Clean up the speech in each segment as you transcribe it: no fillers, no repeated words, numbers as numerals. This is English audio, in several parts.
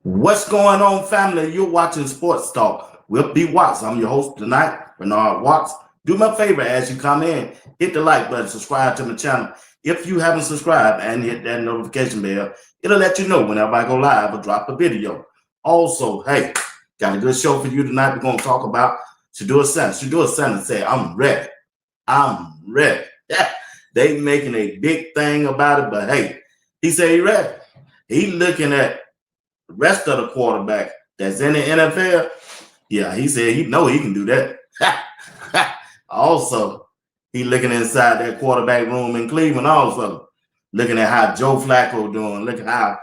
What's going on, family? You're watching Sports Talk with B. Watts. I'm your host tonight, Bernard Watts. Do me a favor as you come in, hit the like button, subscribe to my channel. If you haven't subscribed and hit that notification bell, it'll let you know whenever I go live or drop a video. Also, hey, got a good show for you tonight. We're going to talk about Shedeur Center. Shedeur Center said, I'm ready. I'm ready. Yeah, they making a big thing about it, but hey, he said he ready. He looking at the rest of the quarterback that's in the NFL. Yeah, he said he know he can do that. Also, he looking inside that quarterback room in Cleveland also, looking at how Joe Flacco doing, looking how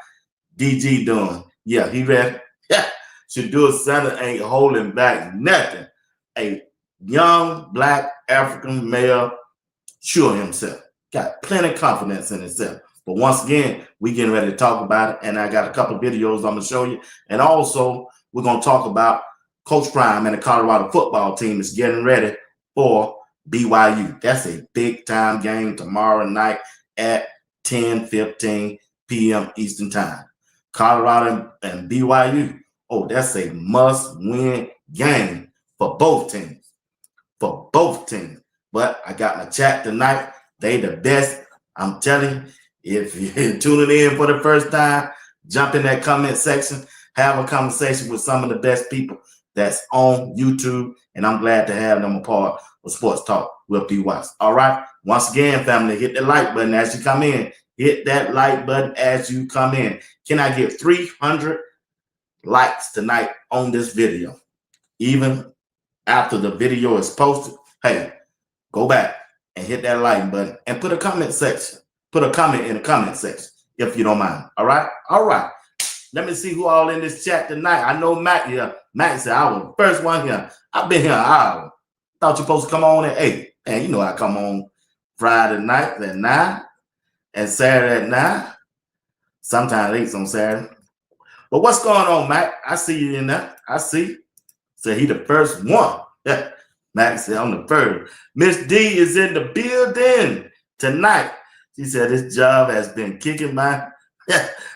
DG doing. Yeah, he ready. Shedeur Center ain't holding back nothing. A young black African male, sure himself, got plenty of confidence in himself. But once again, we getting ready to talk about it, and I got a couple of videos I'm gonna show you. And also, we're gonna talk about Coach Prime and the Colorado football team is getting ready for BYU. That's a big time game tomorrow night at 10:15 p.m. Eastern Time. Colorado and BYU. Oh, that's a must-win game for both teams. For both teams. But I got my chat tonight. They the best. I'm telling you. If you're tuning in for the first time, jump in that comment section, have a conversation with some of the best people that's on YouTube, and I'm glad to have them a part of Sports Talk with B. Watts. All right. Once again, family, hit the like button as you come in. Hit that like button as you come in. Can I get 300 likes tonight on this video? Even after the video is posted, hey, go back and hit that like button and put a comment section. Put a comment in the comment section if you don't mind. All right. All right. Let me see who all in this chat tonight. I know Matt here. Matt said I was the first one here. I've been here an hour. Thought you're supposed to come on at 8. And you know I come on Friday night at 9 and Saturday at 9. Sometimes 8 on Saturday. But what's going on, Matt? I see you in there. I see. Said he the first one. Matt said I'm the first. Miss D is in the building tonight. She said, this job has been kicking my...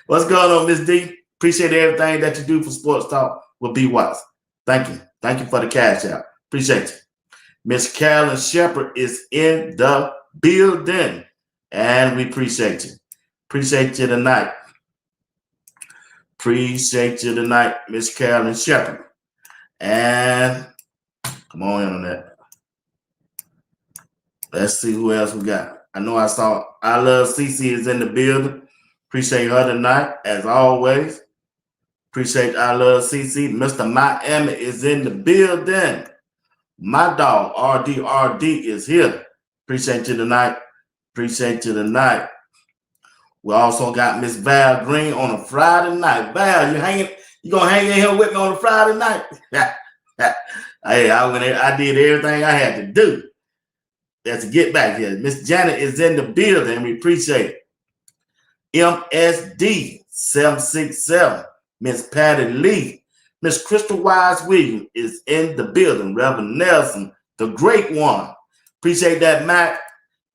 What's going on, Miss D? Appreciate everything that you do for Sports Talk with B. Watts. Thank you. Thank you for the cash out. Appreciate you. Miss Carolyn Shepard is in the building, and we appreciate you. Appreciate you tonight. Appreciate you tonight, Miss Carolyn Shepard. And come on in on that. Let's see who else we got. I know I saw I Love CC is in the building. Appreciate her tonight, as always. Appreciate I Love CC. Mr. Miami is in the building. My dog, RDRD, is here. Appreciate you tonight. Appreciate you tonight. We also got Miss Val Green on a Friday night. Val, you gonna hang in here with me on a Friday night? Hey, I did everything I had to do. That's to get back here. Miss Janet is in the building. We appreciate it. MSD 767. Miss Patty Lee. Miss Crystal Wise Williams is in the building. Reverend Nelson, the great one. Appreciate that, Matt.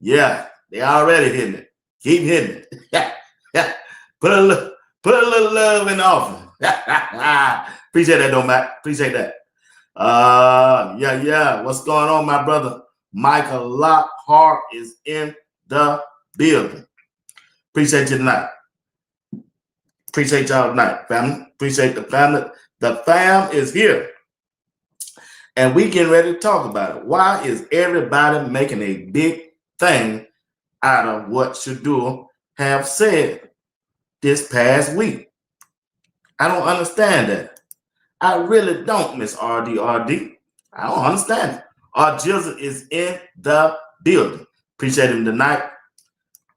Yeah, they already hitting it. Keep hitting it. Put a little love in the offering. Appreciate that, though, Matt. Appreciate that. Yeah. What's going on, my brother? Michael Lockhart is in the building. Appreciate you tonight. Appreciate y'all tonight, family. Appreciate the family. The fam is here. And we getting ready to talk about it. Why is everybody making a big thing out of what Shedeur have said this past week? I don't understand that. I really don't, Miss RDRD. I don't understand it. Our Jizzle is in the building. Appreciate him tonight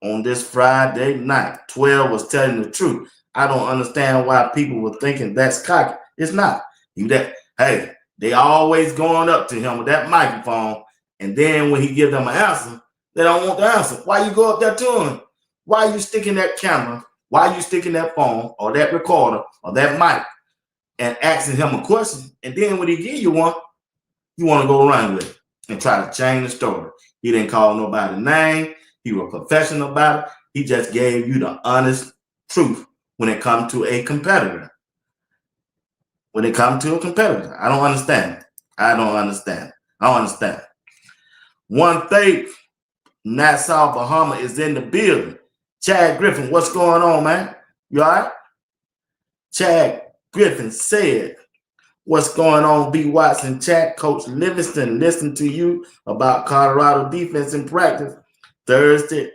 on this Friday night. 12 was telling the truth. I don't understand why people were thinking that's cocky. It's not. Hey, they always going up to him with that microphone, and then when he gives them an answer, they don't want the answer. Why you go up there to him? Why you sticking that camera? Why you sticking that phone or that recorder or that mic and asking him a question? And then when he give you one, you want to go run with it and try to change the story. He didn't call nobody name. He was professional about it. He just gave you the honest truth when it comes to a competitor. When it comes to a competitor, I don't understand. I don't understand. One Faith, Nassau, Bahama is in the building. Chad Griffin, what's going on, man? You all right? Chad Griffin said, what's going on, B. Watson? Chat Coach Livingston, listen to you about Colorado defense in practice Thursday.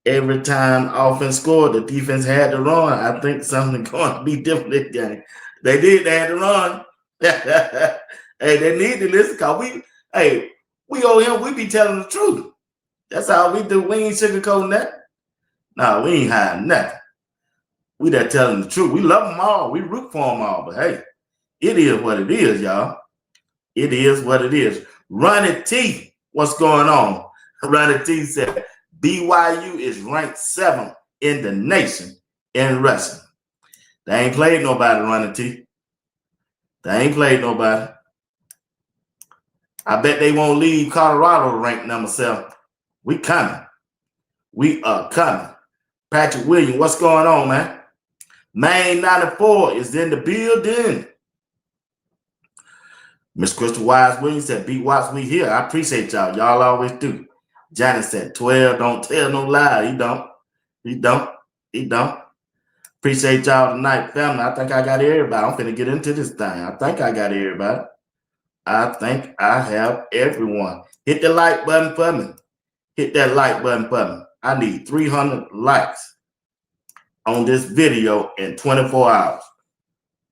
Every time offense scored, the defense had to run. I think something going to be different this game. They had to run. Hey, they need to listen because we owe him. We be telling the truth. That's how we do. We ain't sugarcoating that. No, we ain't hiding nothing. We there telling the truth. We love them all. We root for them all. But hey, it is what it is, y'all. It is what it is. Ronnie T, what's going on? Ronnie T said, BYU is ranked 7th in the nation in wrestling. They ain't played nobody, Ronnie T. They ain't played nobody. I bet they won't leave Colorado ranked number 7. We coming. We are coming. Patrick Williams, what's going on, man? Main 94 is in the building. Miss Crystal Wise Williams said, Beat Watts, we here. I appreciate y'all. Y'all always do. Janet said, 12, don't tell no lie. He don't. Appreciate y'all tonight, family. I think I got everybody. I'm finna get into this thing. I think I got everybody. I think I have everyone. Hit the like button for me. Hit that like button for me. I need 300 likes on this video in 24 hours.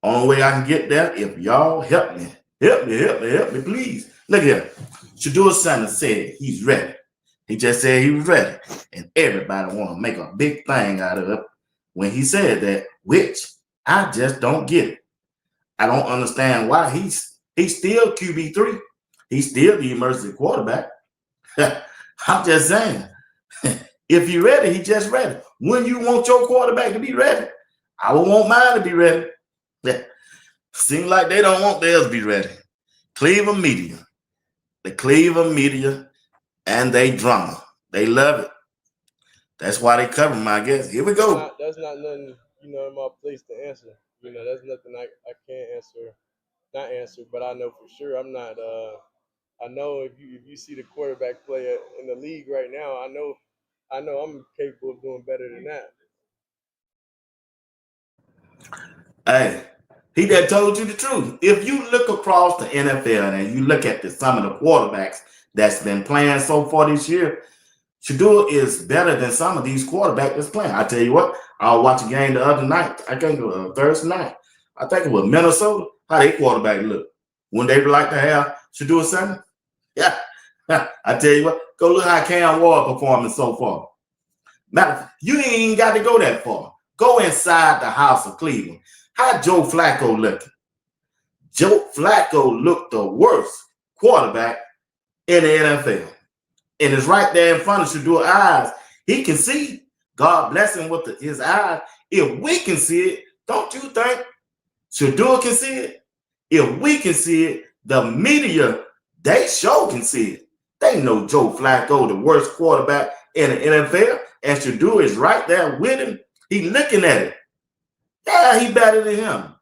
Only way I can get there if y'all help me. Help me, please. Look here. Shedeur Sanders said he's ready. He just said he was ready. And everybody want to make a big thing out of it when he said that, which I just don't get it. I don't understand why he's still QB3. He's still the emergency quarterback. I'm just saying. If you're ready, he just ready. When you want your quarterback to be ready, I would want mine to be ready. Seems like they don't want theirs to be ready. Cleveland media. The Cleveland media and they drama. They love it. That's why they cover them, I guess. Here we go. That's not nothing, in my place to answer. That's nothing I can't answer. Not answer, but I know for sure I'm not I know if you see the quarterback play in the league right now, I know I'm capable of doing better than that. Hey, he that told you the truth. If you look across the NFL and you look at some of the quarterbacks that's been playing so far this year, Shedeur is better than some of these quarterbacks that's playing. I tell you what, I was watching a game the other night. I think it was Thursday night. I think it was Minnesota. How they quarterback look? Wouldn't they like to have Shedeur Sanders? Yeah. I tell you what, go look how Cam Ward performing so far. Matter, you ain't even got to go that far. Go inside the house of Cleveland. How Joe Flacco looking? Joe Flacco looked the worst quarterback in the NFL. And it's right there in front of Shedeur's eyes. He can see. God bless him with his eyes. If we can see it, don't you think Shedeur can see it? If we can see it, the media, they sure can see it. They know Joe Flacco, the worst quarterback in the NFL, and Shedeur is right there with him. He looking at it. Yeah, he better than him.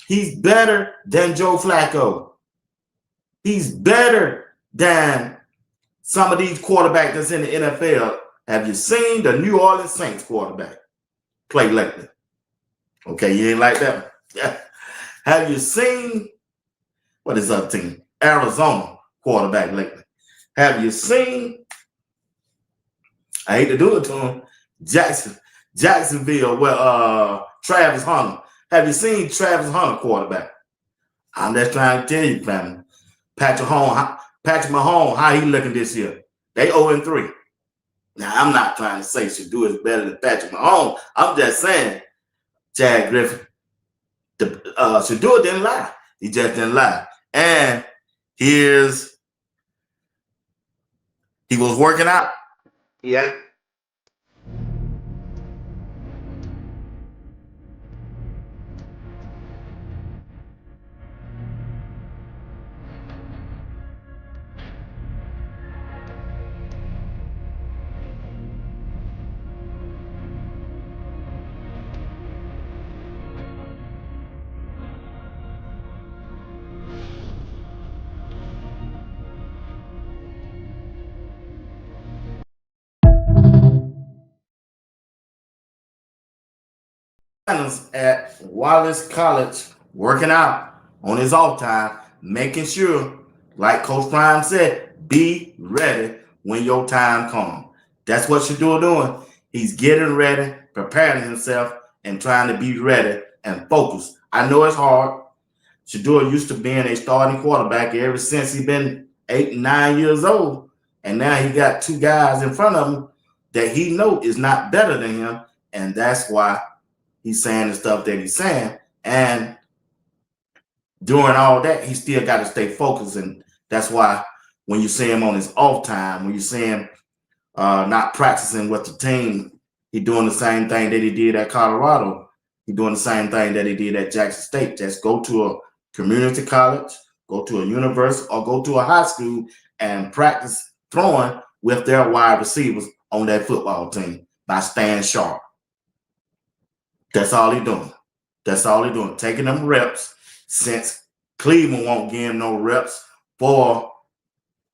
He's better than Joe Flacco. He's better than some of these quarterbacks that's in the NFL. Have you seen the New Orleans Saints quarterback play lately? Okay, you ain't like that. Have you seen what is that team? Arizona quarterback lately. Have you seen? I hate to do it to him. Jacksonville, well, Travis Hunter. Have you seen Travis Hunter quarterback? I'm just trying to tell you, family. Patrick Mahomes, how he looking this year? They 0-3. Now, I'm not trying to say Shedeur is better than Patrick Mahomes. I'm just saying, Chad Griffin, Shedeur didn't lie. He just didn't lie. And he was working out. Yeah. At Wallace College working out on his off time, making sure, like Coach Prime said, be ready when your time comes. That's what Shedeur doing. He's getting ready, preparing himself, and trying to be ready and focused. I know it's hard. Shedeur used to being a starting quarterback ever since he been 8 and 9 years old, and now he got two guys in front of him that he know is not better than him, and that's why he's saying the stuff that he's saying. And during all that, he still got to stay focused. And that's why when you see him on his off time, when you see him not practicing with the team, he doing the same thing that he did at Colorado. He doing the same thing that he did at Jackson State. Just go to a community college, go to a university, or go to a high school and practice throwing with their wide receivers on that football team by staying sharp. That's all he doing. That's all he doing. Taking them reps since Cleveland won't give him no reps for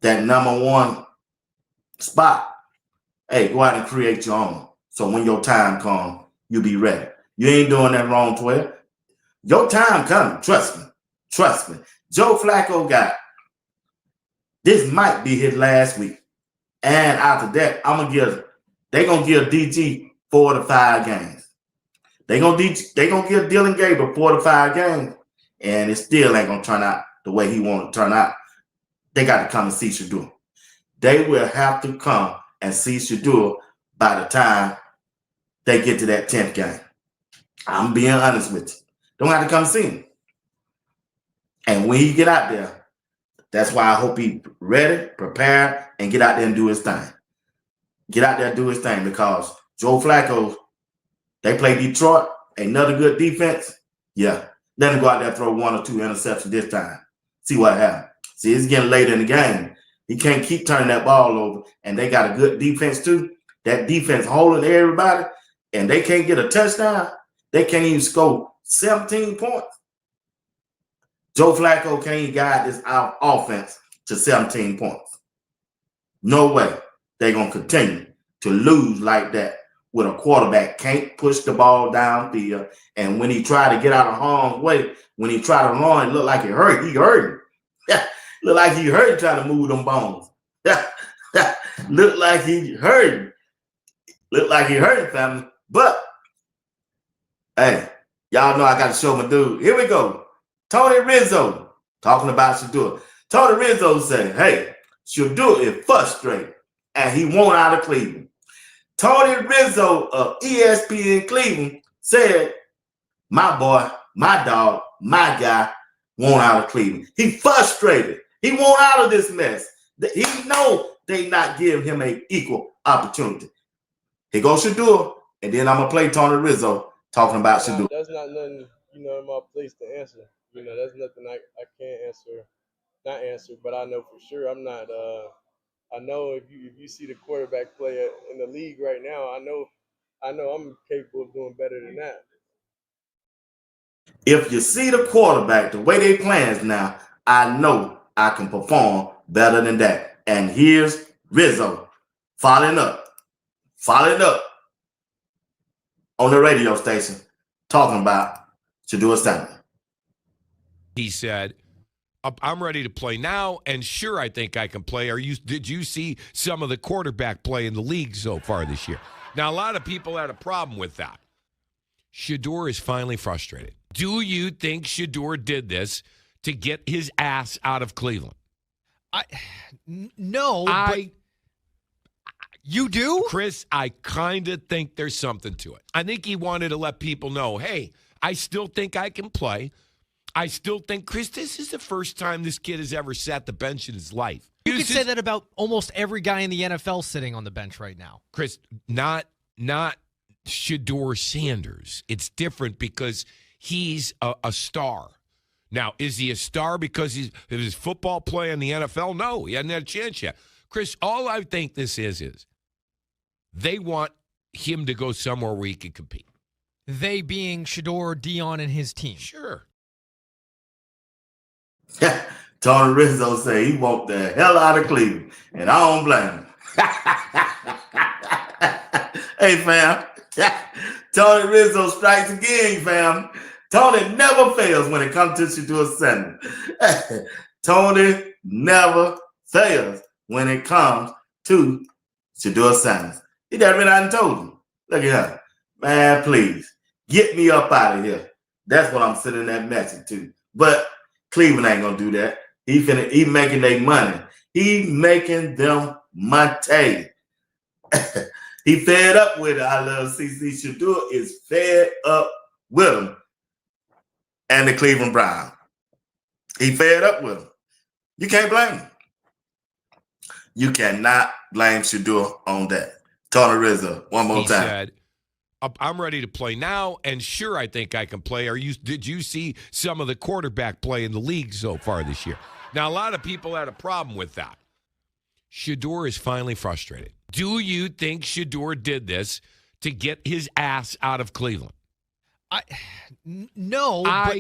that number one spot. Hey, go out and create your own. So when your time comes, you be ready. You ain't doing that wrong, 12. Your time coming. Trust me. Trust me. Joe Flacco got this might be his last week. And after that, they're gonna give DG 4 to 5 games. They gonna give Dylan Gabriel 4 to 5 games, and it still ain't gonna turn out the way he want to turn out. They got to come and see Shedeur. They will have to come and see Shedeur by the time they get to that 10th game. I'm being honest with you. Don't have to come see him. And when he get out there, that's why I hope he ready, prepared, and get out there and do his thing. Get out there and do his thing, because Joe Flacco, they play Detroit, another good defense. Yeah, let him go out there and throw 1 or 2 interceptions this time. See what happens. See, it's getting late in the game. He can't keep turning that ball over, and they got a good defense too. That defense holding everybody, and they can't get a touchdown. They can't even score 17 points. Joe Flacco can't even guide this offense to 17 points. No way they're going to continue to lose like that with a quarterback can't push the ball downfield. And when he tried to get out of harm's way, when he tried to run, it looked like it hurt. He hurt. Looked like he hurt trying to move them bones. Looked like he hurt. Looked like he hurt, family. But, hey, y'all know I got to show my dude. Here we go. Tony Rizzo talking about Shedeur. Tony Rizzo said, hey, Shedeur is frustrated and he want out of Cleveland. Tony Rizzo of ESPN Cleveland said, my boy, my dog, my guy want out of Cleveland. He frustrated. He want out of this mess. He know they not give him an equal opportunity. Here goes Shedeur, and then I'm going to play Tony Rizzo talking about Shedeur. That's not nothing, in my place to answer. That's nothing I can't not answer, but I know for sure I'm not I know if you see the quarterback play in the league right now, I know I'm capable of doing better than that. If you see the quarterback, the way they playing now, I know I can perform better than that. And here's Rizzo following up on the radio station talking about Shedeur Sanders. He said, I'm ready to play now, and sure, I think I can play. Did you see some of the quarterback play in the league so far this year? Now, a lot of people had a problem with that. Shedeur is finally frustrated. Do you think Shedeur did this to get his ass out of Cleveland? No, but you do? Chris, I kind of think there's something to it. I think he wanted to let people know, hey, I still think I can play. I still think, Chris, this is the first time this kid has ever sat the bench in his life. You could say that about almost every guy in the NFL sitting on the bench right now. Chris, not Shedeur Sanders. It's different because he's a star. Now, is he a star because of his football play in the NFL? No, he hasn't had a chance yet. Chris, all I think this is they want him to go somewhere where he can compete. They being Shedeur, Dion, and his team. Sure. Tony Rizzo say he want the hell out of Cleveland, and I don't blame him. Hey, fam. Tony Rizzo strikes again, fam. Tony never fails when it comes to Shedeur Sanders. Tony never fails when it comes to Shedeur Sanders. He never been out and told him. Look at him. Man, please, get me up out of here. That's what I'm sending that message to. But Cleveland ain't gonna do that. He making their money. He making them money. He fed up with it. I love CC. Shedeur is fed up with him and the Cleveland Browns. He fed up with him. You can't blame him. You cannot blame Shedeur on that. Tony Rizzo, one more time. He said, I'm ready to play now, and sure, I think I can play. Did you see some of the quarterback play in the league so far this year? Now, a lot of people had a problem with that. Shedeur is finally frustrated. Do you think Shedeur did this to get his ass out of Cleveland? No, but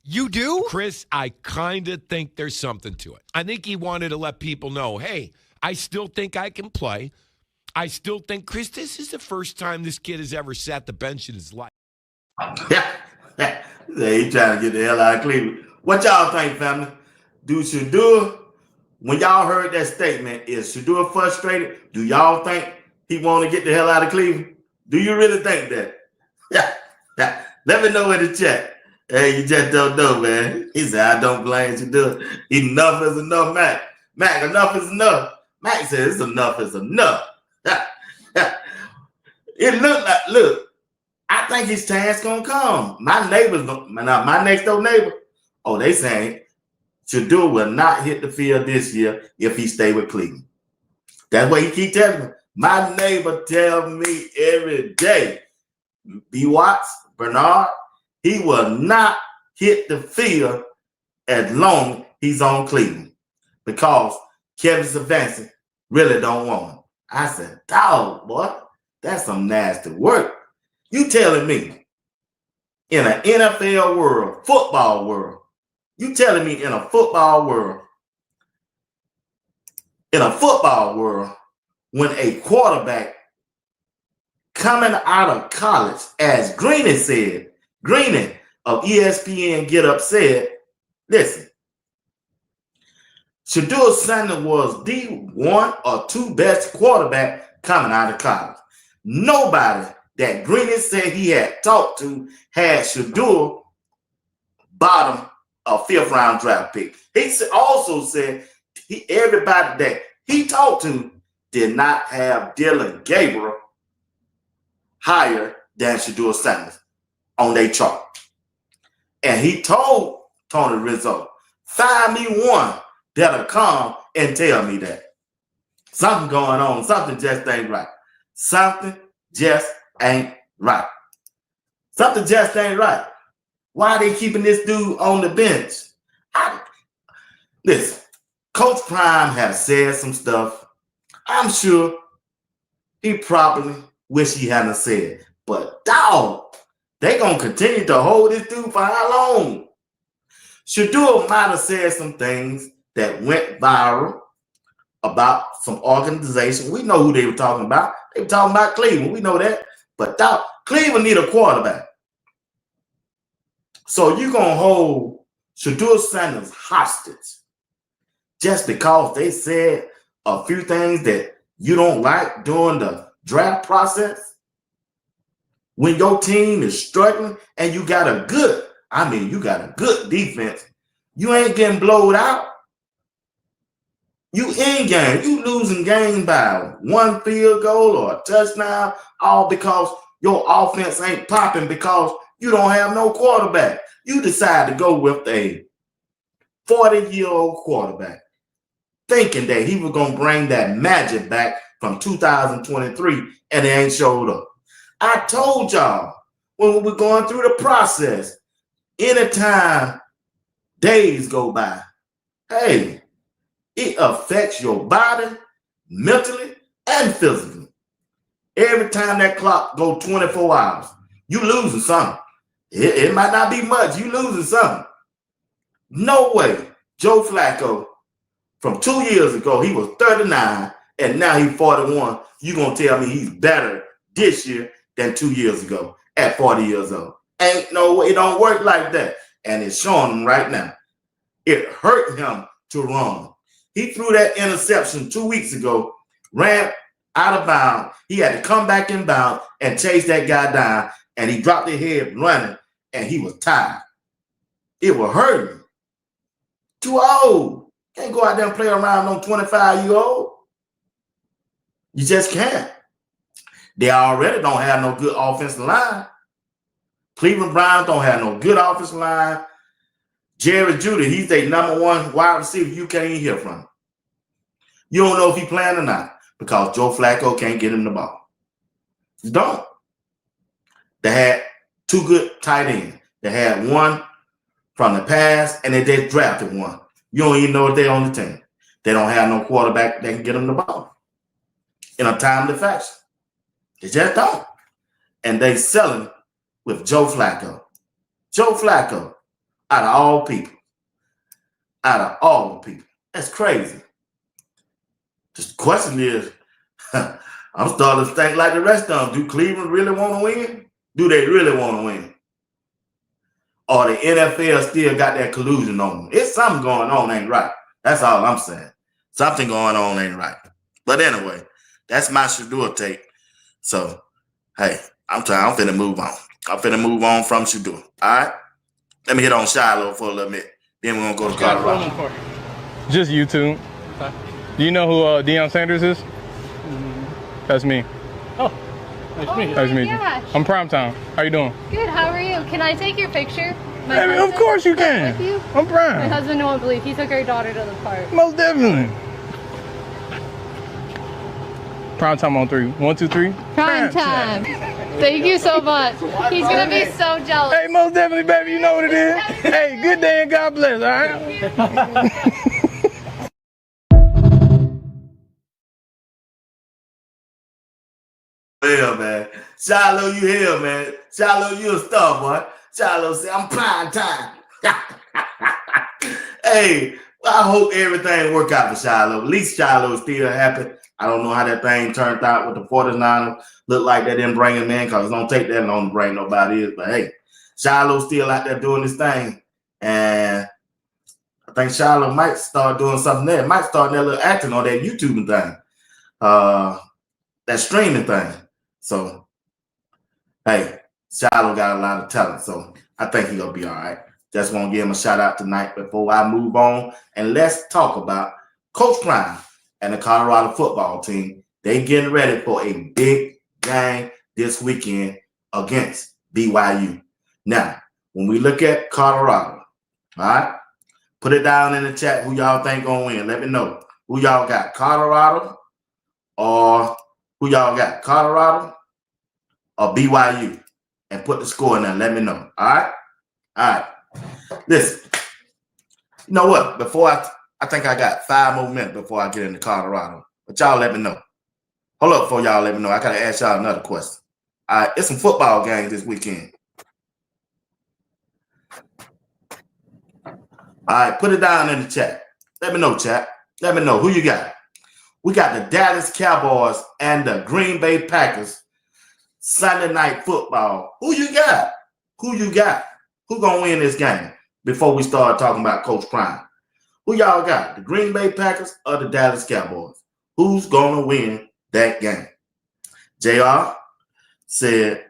you do? Chris, I kind of think there's something to it. I think he wanted to let people know, hey, I still think I can play. I still think, Chris, this is the first time this kid has ever sat the bench in his life. Yeah. He trying to get the hell out of Cleveland. What y'all think, family? Do Shedeur, when y'all heard that statement, is Shedeur frustrated? Do y'all think he want to get the hell out of Cleveland? Do you really think that? Yeah. Let me know in the chat. Hey, you just don't know, man. He said, I don't blame Shedeur. Enough is enough, Mac. Mac, enough is enough. Mac says enough is enough. It look, I think his chance gonna come. My next door neighbor, they saying Shedeur will not hit the field this year if he stay with Cleveland. That's what he keep telling me. My neighbor tell me every day, B. Watts, Bernard, he will not hit the field as long as he's on Cleveland because Kevin Stefanski really don't want him. I said, dog, boy, that's some nasty work. You telling me in an NFL world, football world, you telling me in a football world, when a quarterback coming out of college, as Greening of ESPN Get Up said, listen, Shedeur Sanders was the one or two best quarterback coming out of college. Nobody that Greening said he had talked to had Shedeur bottom a fifth round draft pick. He also said everybody that he talked to did not have Dylan Gabriel higher than Shedeur Sanders on their chart. And he told Tony Rizzo, find me one that'll come and tell me that. Something going on. Something just ain't right. Something just ain't right. Something just ain't right. Why are they keeping this dude on the bench? Listen, Coach Prime has said some stuff. I'm sure he probably wish he hadn't said. But dog, they gonna continue to hold this dude for how long? Shedeur might have said some things that went viral about some organization. We know who they were talking about. They were talking about Cleveland. We know that. But Cleveland need a quarterback. So you're going to hold Shedeur Sanders hostage just because they said a few things that you don't like during the draft process? When your team is struggling and you got a good defense, you ain't getting blowed out. You in game. You losing game by one field goal or a touchdown, all because your offense ain't popping because you don't have no quarterback. You decide to go with a 40-year-old quarterback, thinking that he was going to bring that magic back from 2023, and it ain't showed up. I told y'all when we were going through the process, anytime days go by, hey, it affects your body mentally and physically. Every time that clock go 24 hours, you losing something. It might not be much. You losing something. No way. Joe Flacco, from 2 years ago, he was 39, and now he's 41. You going to tell me he's better this year than 2 years ago at 40 years old? Ain't no way. It don't work like that. And it's showing him right now. It hurt him to run. He threw that interception 2 weeks ago, ran out of bounds. He had to come back in bounds and chase that guy down, and he dropped his head running, and he was tired. It will hurt him. Too old. Can't go out there and play around no 25-year-old. You just can't. They already don't have no good offensive line. Cleveland Browns don't have no good offensive line. Jerry Jeudy, he's their number one wide receiver. You can't even hear from him. You don't know if he's playing or not because Joe Flacco can't get him the ball. You don't. They had two good tight ends. They had one from the past, and they just drafted one. You don't even know if they're on the team. They don't have no quarterback that can get them the ball in a timely fashion. They just don't. And they selling with Joe Flacco. Joe Flacco, out of all people. Out of all the people. That's crazy. The question is, I'm starting to think like the rest of them. Do Cleveland really want to win? Do they really want to win? Or the NFL still got that collusion on them? It's something going on ain't right. That's all I'm saying. Something going on ain't right. But anyway, that's my Shedeur take. So, hey, I'm finna move on. I'm finna move on from Shedeur. All right? Let me hit on Shiloh for a little bit. Then we're going to go to Colorado. Just YouTube. Okay. Do you know who Deion Sanders is? That's me. Oh, nice to meet you. Nice to meet you. gosh. I'm Primetime. How you doing? Good, how are you? Can I take your picture? My Hey, of husband course you with can. you? I'm My Prime. husband won't believe he took our daughter to the park. Most definitely. Primetime on 3. 1, 2, 3. Prime time. Thank you so much. He's gonna be so jealous. Hey, most definitely, baby. You know what it is. Hey, good day and God bless, all right? Hell, man. Shiloh, you here, man. Shiloh, you a star, boy. Shiloh said, I'm prime time. Hey, I hope everything work out for Shiloh. At least Shiloh is still happy. I don't know how that thing turned out with the 49ers. Looked like they didn't bring him in because it don't take that long to bring nobody in. But hey, Shiloh's still out there doing his thing. And I think Shiloh might start doing something there. Might start that little acting on that YouTube thing. That streaming thing. So, hey, Shiloh got a lot of talent. So I think he'll be all right. Just want to give him a shout out tonight before I move on. And let's talk about Coach Prime and the Colorado football team. They getting ready for a big game this weekend against BYU. Now, when we look at Colorado, all right, put it down in the chat who y'all think gonna win. Let me know who y'all got, Colorado or who y'all got, Colorado or BYU, and put the score in there. Let me know. All right, all right. Listen, you know what? Before I think I got 5 more minutes before I get into Colorado. But y'all let me know. Hold up before y'all let me know. I got to ask y'all another question. All right, it's some football games this weekend. All right, put it down in the chat. Let me know, chat. Let me know who you got. We got the Dallas Cowboys and the Green Bay Packers Sunday night football. Who you got? Who you got? Who gonna win this game? Before we start talking about Coach Prime, who y'all got? The Green Bay Packers or the Dallas Cowboys? Who's gonna win that game? JR said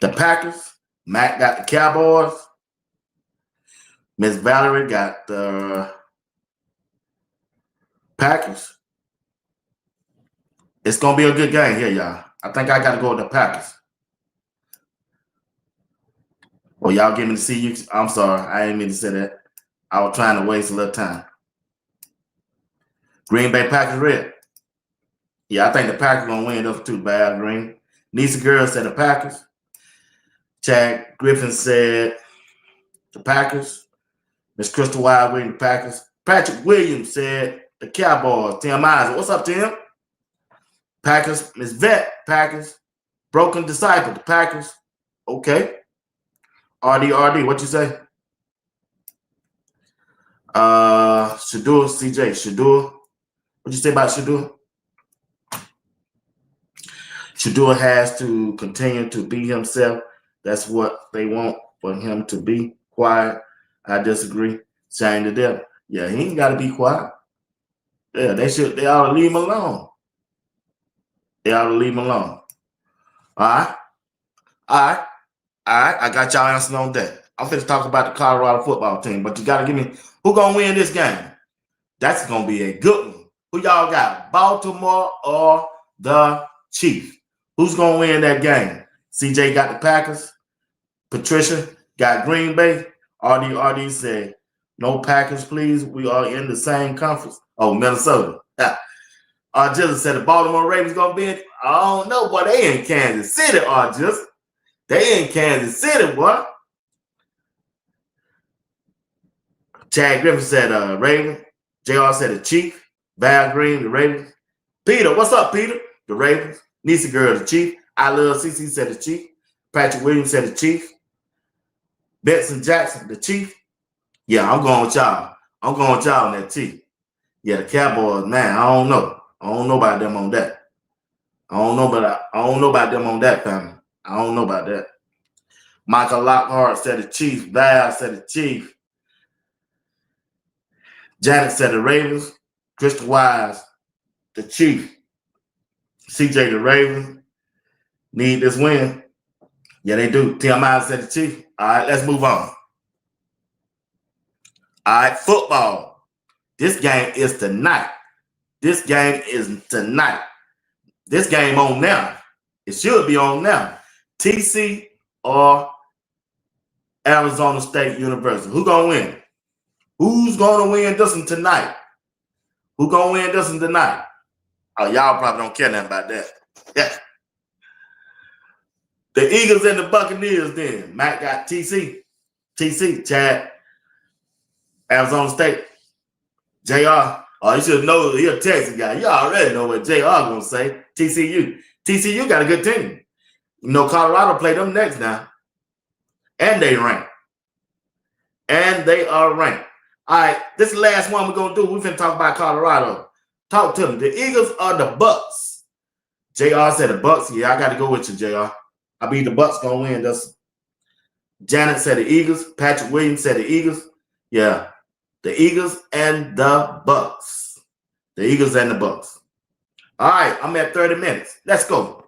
the Packers. Matt got the Cowboys. Miss Valerie got the Packers. It's going to be a good game here, y'all. I think I got to go with the Packers. Well, y'all give me the CU. I'm sorry. I didn't mean to say that. I was trying to waste a little time. Green Bay Packers red. Yeah, I think the Packers going to win those two. Bad Green. Nisa Girl said the Packers. Chad Griffin said the Packers. Miss Crystal Wild winning the Packers. Patrick Williams said the Cowboys. Tim Isaac. What's up, Tim? Packers. Miss Vet, Packers. Broken Disciple, the Packers. Okay. RD, what you say? Shedeur, CJ. Shedeur. What you say about Shedeur? Shedeur has to continue to be himself. That's what they want for him to be. Quiet. I disagree. Shane to death. Yeah, he ain't got to be quiet. Yeah, they ought to leave him alone. They ought to leave him alone. All right. I got y'all answering on that. I'm finna talk about the Colorado football team, but you got to give me who going to win this game. That's going to be a good one. Who y'all got, Baltimore or the Chiefs? Who's going to win that game? CJ got the Packers. Patricia got Green Bay. RD said, no Packers, please. We are in the same conference. Oh, Minnesota. Just said the Baltimore Ravens going to be in. I don't know, boy. They in Kansas City, just. They in Kansas City, boy. Chad Griffin said Ravens. JR said the Chief. Val Green, the Ravens. Peter, what's up, Peter? The Ravens. Nisa Girl, the Chief. I Love CC said the Chief. Patrick Williams said the Chief. Benson Jackson, the Chief. Yeah, I'm going with y'all. I'm going with y'all on that Chief. Yeah, the Cowboys, man, I don't know. I don't know about them on that. I don't know about them on that, family. I don't know about that. Michael Lockhart said the Chiefs. Val said the Chiefs. Janet said the Ravens. Crystal Wise, the Chiefs. CJ, the Ravens. Need this win. Yeah, they do. TMI said the Chiefs. All right, let's move on. All right, football. This game is tonight. This game is tonight. This game on now. It should be on now. TC or Arizona State University. Who gonna win? Who's gonna win this one tonight? Who gonna win this one tonight? Oh, y'all probably don't care nothing about that. Yeah. The Eagles and the Buccaneers then. Matt got TC. TC, Chad. Arizona State. JR. Oh, you should know he's a Texas guy. You already know what JR gonna say. TCU. TCU got a good team. You know, Colorado play them next now. And they rank. And they are ranked. All right, this is the last one we're going to do. We're going to talk about Colorado. Talk to them. The Eagles or the Bucks? JR said the Bucks. Yeah, I got to go with you, JR. I believe the Bucks going to win this. Janet said the Eagles. Patrick Williams said the Eagles. Yeah, the Eagles and the Bucks. The Eagles and the Bucks. All right, I'm at 30 minutes. Let's go.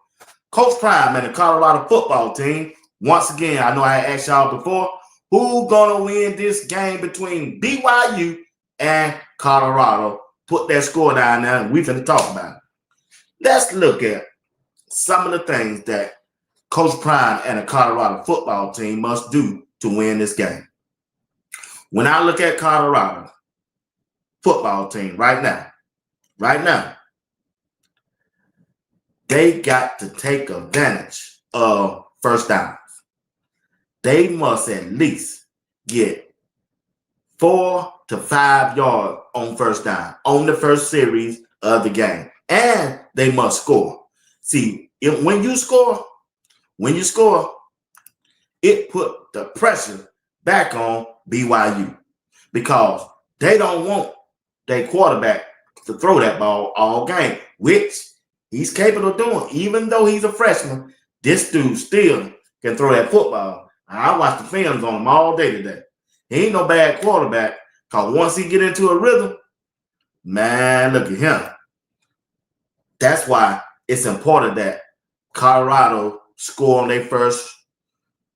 Coach Prime and the Colorado football team. Once again, I know I asked y'all before, who gonna win this game between BYU and Colorado? Put that score down there, and we're gonna talk about it. Let's look at some of the things that Coach Prime and the Colorado football team must do to win this game. When I look at Colorado football team right now, they got to take advantage of first downs. They must at least get 4 to 5 yards on first down on the first series of the game. And they must score. See, when you score, it put the pressure back on BYU because they don't want their quarterback to throw that ball all game, which he's capable of doing. Even though he's a freshman, this dude still can throw that football. I watched the films on him all day today. He ain't no bad quarterback because once he get into a rhythm, man, look at him. That's why it's important that Colorado score on their first.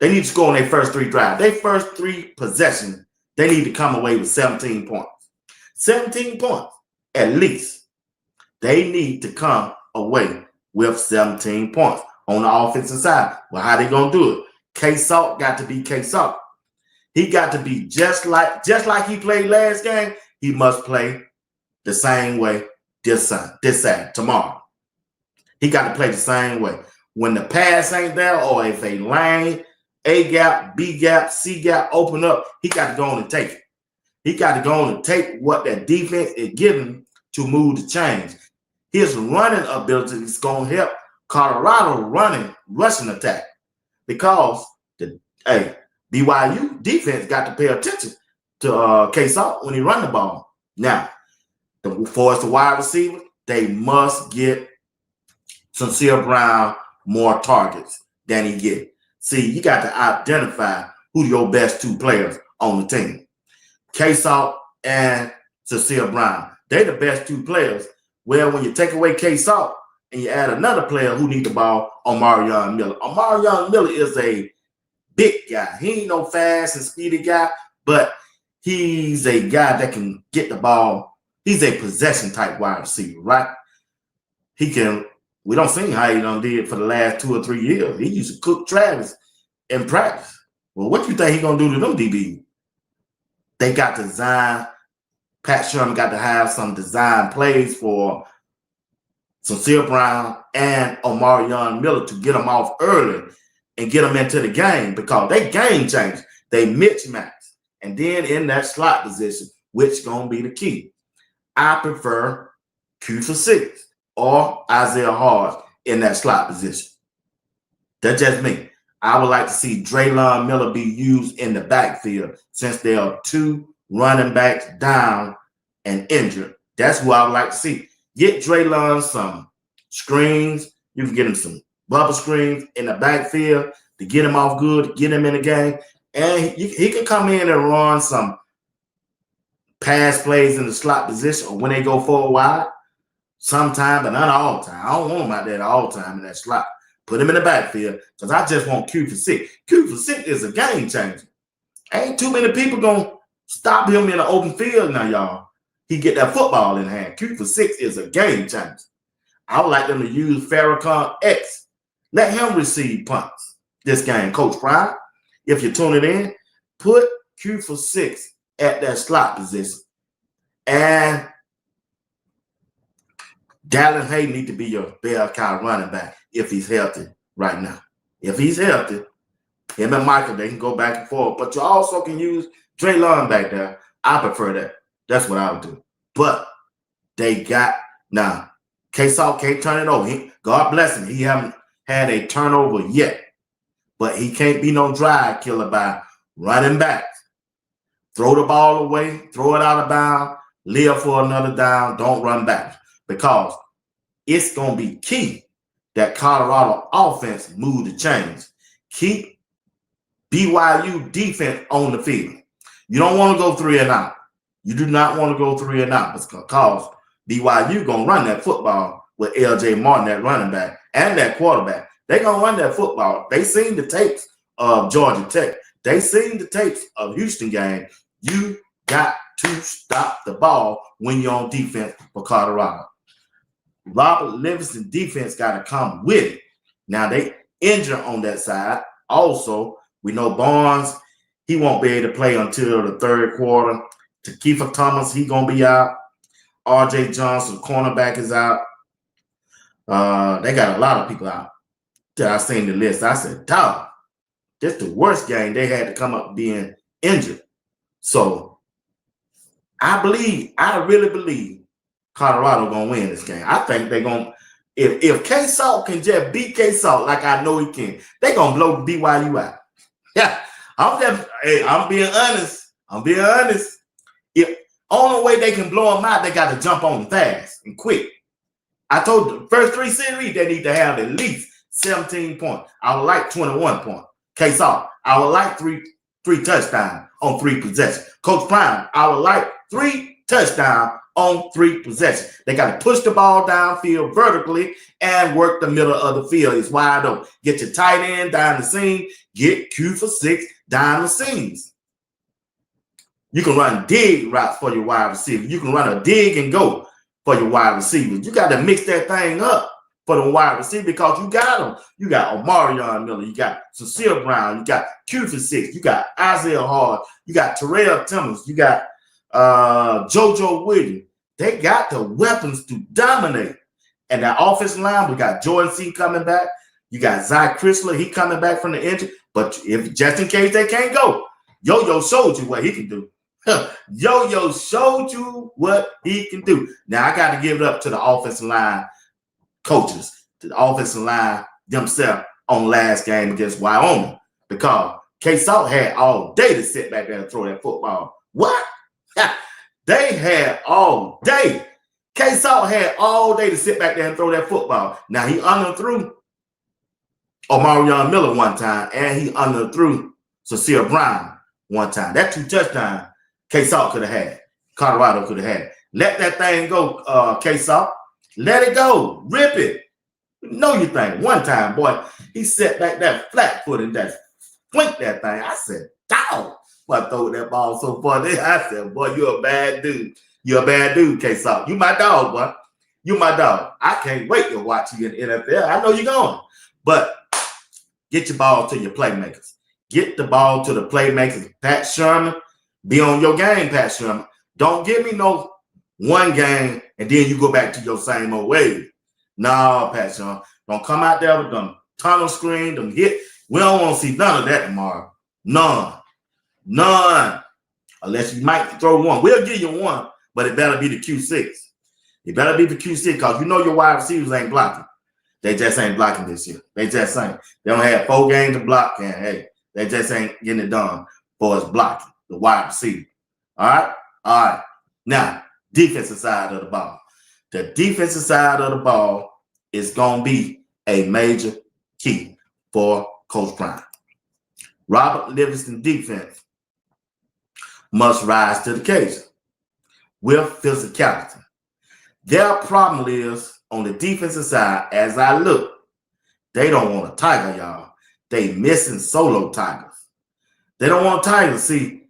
They need to score on their first 3 drives. Their first 3 possessions, they need to come away with 17 points. 17 points, at least. They need to come away with 17 points on the offensive side. Well, how they going to do it? K-Salt got to be K-Salt. He got to be just like he played last game, he must play the same way this Saturday, tomorrow. He got to play the same way. When the pass ain't there, or if a lane, A gap, B gap, C gap open up, he got to go on and take it. He got to go on and take what that defense is giving to move the chains. His running ability is going to help Colorado rushing attack because the BYU defense got to pay attention to K-Salt when he run the ball. Now, for us, the wide receiver, they must get Sincere Brown more targets than he get. See, you got to identify who your best 2 players on the team. K-Salt and Sincere Brown. They're the best 2 players. Well, when you take away K-Salt and you add another player who needs the ball, Omarion Miller. Omarion Miller is a big guy. He ain't no fast and speedy guy, but he's a guy that can get the ball. He's a possession type wide receiver, right? He can. We don't see how he done did for the last 2 or 3 years. He used to cook Travis in practice. Well, what you think he gonna do to them DB? They got to design. Pat Sherman got to have some design plays for Sincere Brown and Omarion Miller to get them off early and get them into the game because they game change. They mismatch. And then in that slot position, which gonna be the key. I prefer Q for 6 or Isaiah Hodge in that slot position. That's just me. I would like to see Draylon Miller be used in the backfield since there are 2 running backs down and injured. That's who I would like to see. Get Draylon some screens. You can get him some bubble screens in the backfield to get him off good, get him in the game. And he can come in and run some pass plays in the slot position or when they go forward wide sometime, but not all the time. I don't want him out there all the time in that slot. Put him in the backfield because I just want Q for 6. Q for 6 is a game changer. Ain't too many people going to stop him in the open field now, y'all. He get that football in hand. Q for 6 is a game changer. I would like them to use Farrakhan X. Let him receive punts this game. Coach Prime, if you're tuning in, put Q for 6 at that slot position. And Dallin Hayden need to be your bell cow running back if he's healthy right now. If he's healthy, him and Michael, they can go back and forth. But you also can use Draylon back there. I prefer that. That's what I would do. But they got now. K-Salt can't turn it over. God bless him. He haven't had a turnover yet. But he can't be no drive killer by running back. Throw the ball away, throw it out of bounds, live for another down, don't run back. Because it's going to be key that Colorado offense move the chains. Keep BYU defense on the field. You don't want to go 3 and out. You do not want to go 3 and out because BYU going to run that football with LJ Martin, that running back, and that quarterback. They're going to run that football. They seen the tapes of Georgia Tech. They seen the tapes of Houston game. You got to stop the ball when you're on defense for Colorado. Robert Livingston defense got to come with it. Now, they injured on that side. Also, we know Barnes, he won't be able to play until the 3rd quarter. Takeifa Thomas, he going to be out. R.J. Johnson, cornerback, is out. They got a lot of people out. Till I seen the list, I said, dog, this is the worst game they had to come up being injured. So, I really believe Colorado gonna win this game. I think they're gonna if K-Salt can just beat K-Salt like I know he can, they're gonna blow BYU out. Yeah, I'm being honest. I'm being honest. If only way they can blow them out, they got to jump on them fast and quick. I told the first 3 series they need to have at least 17 points. I would like 21 points. Case off. I would like three touchdowns on 3 possessions. Coach Prime, I would like 3 touchdowns on 3 possessions. They got to push the ball downfield vertically and work the middle of the field. It's wide open. Get your tight end down the seam. Get Q for 6 down the seams. You can run dig routes for your wide receiver. You can run a dig and go for your wide receivers. You got to mix that thing up for the wide receiver because you got them. You got Omarion Miller. You got Cecile Brown. You got Q for 6. You got Isaiah Hard. You got Terrell Timmons. You got JoJo Williams. They got the weapons to dominate. And that offensive line, we got Jordan C coming back. You got Zach Chrysler. He coming back from the injury. But if just in case they can't go, Yo-Yo showed you what he can do. Yo-Yo showed you what he can do. Now, I got to give it up to the offensive line coaches, to the offensive line themselves on last game against Wyoming because K-Salt had all day to sit back there and throw that football. What? They had all day. K-Salt had all day to sit back there and throw that football. Now, he underthrew Omarion Miller one time, and he underthrew Cecile Brown one time. That 2 touchdowns K-Salt could have had. Colorado could have had. Let that thing go, K-Salt. Let it go. Rip it. Know your thing. One time, boy, he set back that flat foot and that flinked that thing. I said, dog. Boy, I throw that ball so far there. I said, boy, you're a bad dude. You're a bad dude, K-Salt. You my dog, boy. You my dog. I can't wait to watch you in the NFL. I know you're going. But get your ball to your playmakers. Get the ball to the playmakers. Pat Sherman, be on your game, Pat Sherman. Don't give me no one game and then you go back to your same old way. No, Pat Sherman. Don't come out there with them tunnel screen, them hit. We don't want to see none of that tomorrow. None. None. Unless you might throw one. We'll give you one, but it better be the Q6. It better be the Q6 because you know your wide receivers ain't blocking. They just ain't blocking this year. They just ain't. They don't have 4 games to block, and hey, they just ain't getting it done for us blocking the wide receiver. All right? All right. Now, defensive side of the ball. The defensive side of the ball is going to be a major key for Coach Prime. Robert Livingston defense must rise to the occasion with physicality. Their problem is on the defensive side, as I look, they don't want a tiger, y'all. They missing solo tigers. They don't want tigers. See,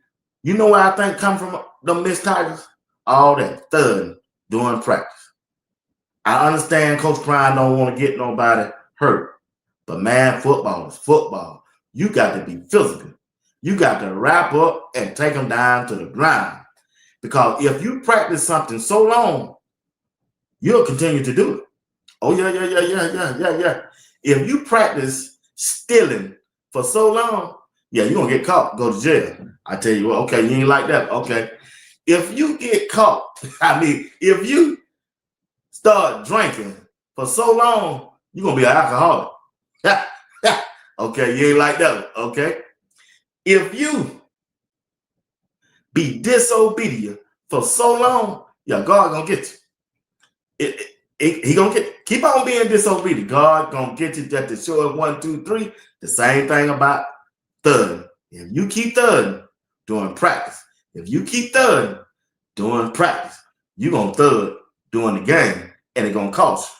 you know where I think come from them missed tigers? All that thudding during practice. I understand Coach Prime don't want to get nobody hurt. But man, football is football. You got to be physical. You got to wrap up and take them down to the ground. Because if you practice something so long, you'll continue to do it. Oh, yeah. If you practice stealing for so long, yeah, you're going to get caught, go to jail. I tell you what, okay, you ain't like that. Okay. If you get caught, if you start drinking for so long, you're going to be an alcoholic. Okay, you ain't like that. Okay. If you be disobedient for so long, yeah, God going to get you. He gonna keep on being disobedient. God gonna get you just to show it 1, 2, 3. The same thing about thudding. If you keep thudding during practice, if you keep thudding during practice, you gonna thud during the game, and it gonna cost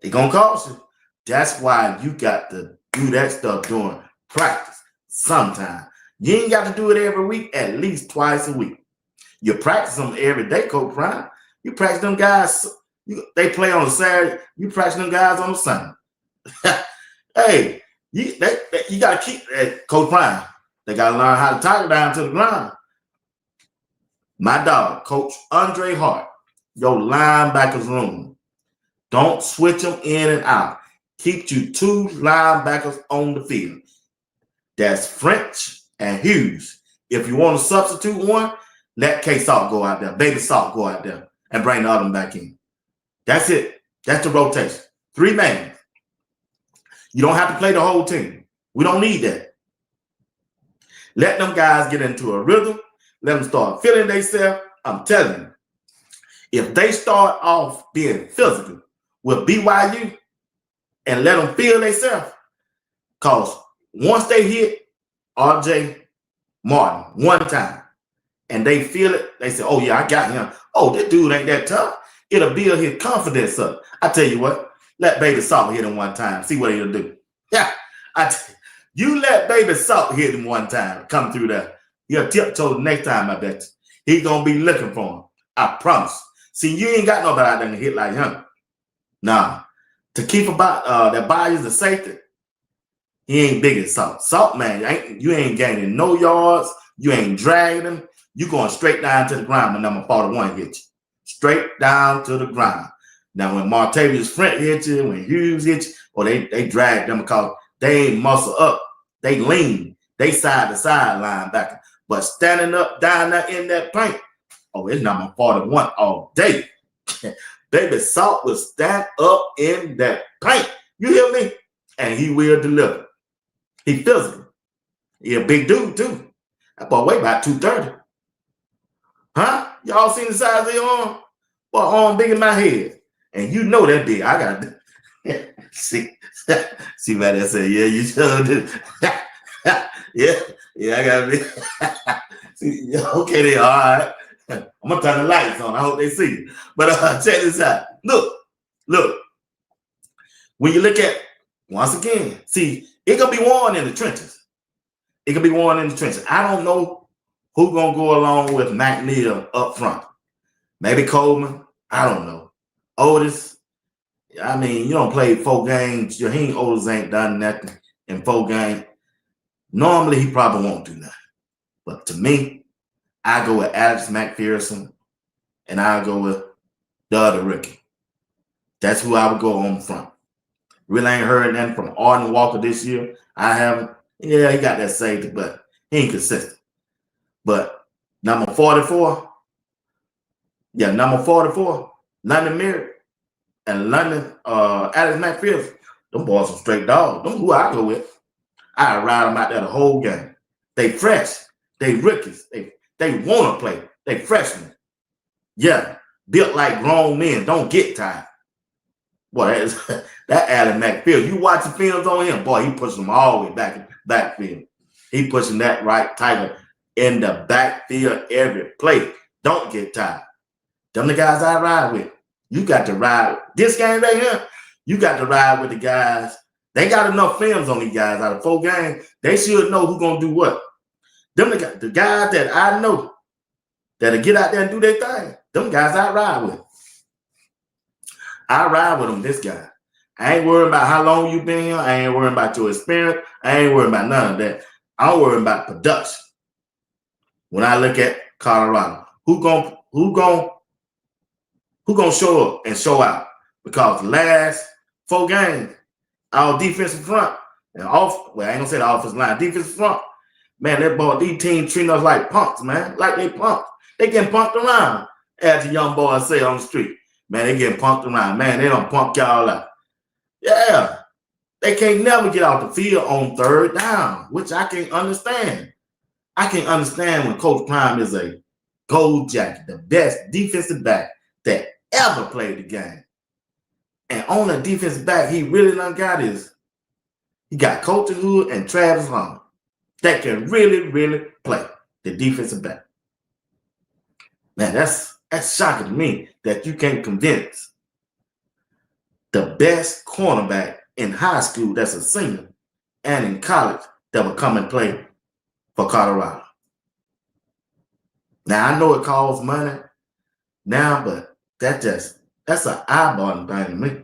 you. It gonna cost you. That's why you got to do that stuff during practice. Sometime you ain't got to do it every week. At least twice a week. You practice them every day, Coach Prime. You practice them guys. They play on a Saturday. You practice them guys on a Sunday. Hey, you got to keep Coach Prime. They got to learn how to tiger down to the ground. My dog, Coach Andre Hart, your linebackers room. Don't switch them in and out. Keep you 2 linebackers on the field. That's French and Hughes. If you want to substitute one, let K-Salt go out there. Baby Salt go out there and bring the other one back in. That's it. That's the rotation. 3 man. You don't have to play the whole team. We don't need that. Let them guys get into a rhythm. Let them start feeling themselves. I'm telling you, if they start off being physical with BYU and let them feel themselves, because once they hit RJ Martin one time and they feel it, they say, oh, yeah, I got him. Oh, this dude ain't that tough. It'll build his confidence up. I tell you what, let Baby Salt hit him one time. See what he'll do. Yeah, you let Baby Salt hit him one time, come through there. He'll tiptoe the next time, I bet you. He's going to be looking for him. I promise. See, you ain't got nobody out there to hit like him. Nah. To keep about that body the safety, he ain't big as Salt. Salt, man, you ain't gaining no yards. You ain't dragging him. You going straight down to the ground when number 41 hit you. Straight down to the ground. Now, when Martavius Front hit you, when Hughes hit you, or they drag them because they ain't muscle up. They lean. They side to side linebacker. But standing up down there in that paint, oh, it's number 41 all day. Baby Salt will stand up in that paint. You hear me? And he will deliver. He physical. He a big dude, too. That boy weigh about 230. Huh? Y'all seen the size of your arm? Boy, arm big in my head. And you know that big. I got see what I said. Yeah, you sure do. yeah, I got big. See, okay, then, all right. I'm gonna turn the lights on. I hope they see you. But check this out. Look. When you look at, once again, see, it gonna be worn in the trenches. It can be worn in the trenches. I don't know who gonna go along with McNeil up front. Maybe Coleman. I don't know. Otis. I mean, you don't play 4 games. Jaheim Otis ain't done nothing in 4 games. Normally, he probably won't do nothing. But to me, I go with Alex McPherson, and I go with the other rookie. That's who I would go on front. Really ain't heard nothing from Arden Walker this year. I haven't. Yeah, he got that safety, but he ain't consistent. But number 44, London Merritt and Alex McPherson, them boys are straight dogs. Them who I go with. I ride them out there the whole game. They fresh. They rookies. They want to play. They freshmen. Yeah, built like grown men. Don't get tired. Boy, that Alex McPherson. You watch the films on him, boy, he pushing them all the way back in the backfield. He pushing that right tighter in the backfield every play. Don't get tired. Them the guys I ride with. You got to ride. This game right here, you got to ride with the guys. They got enough films on these guys out of 4 games. They should know who's going to do what. Them the guys that I know that'll get out there and do their thing. Them guys I ride with. I ride with them, this guy. I ain't worried about how long you been here. I ain't worried about your experience. I ain't worried about none of that. I'm worried about production. When I look at Colorado, who gon' show up and show out? Because the last 4 games, our defensive front and I ain't gonna say the offensive line, defensive front, man, that ball, these teams treating us like punks, man. Like they punked. They getting punked around, as the young boys say on the street. Man, they getting punked around. Man, they don't punk y'all out. Yeah. They can't never get out the field on 3rd down, which I can't understand. I can't understand when Coach Prime is a gold jacket, the best defensive back that ever played the game. And on the defensive back, he really done got he got Colton Hood and Travis Hunter that can really, really play the defensive back. Man, that's shocking to me that you can't convince the best cornerback in high school that's a senior and in college that will come and play for Colorado. Now, I know it costs money now, but that's an eyeballing thing to me.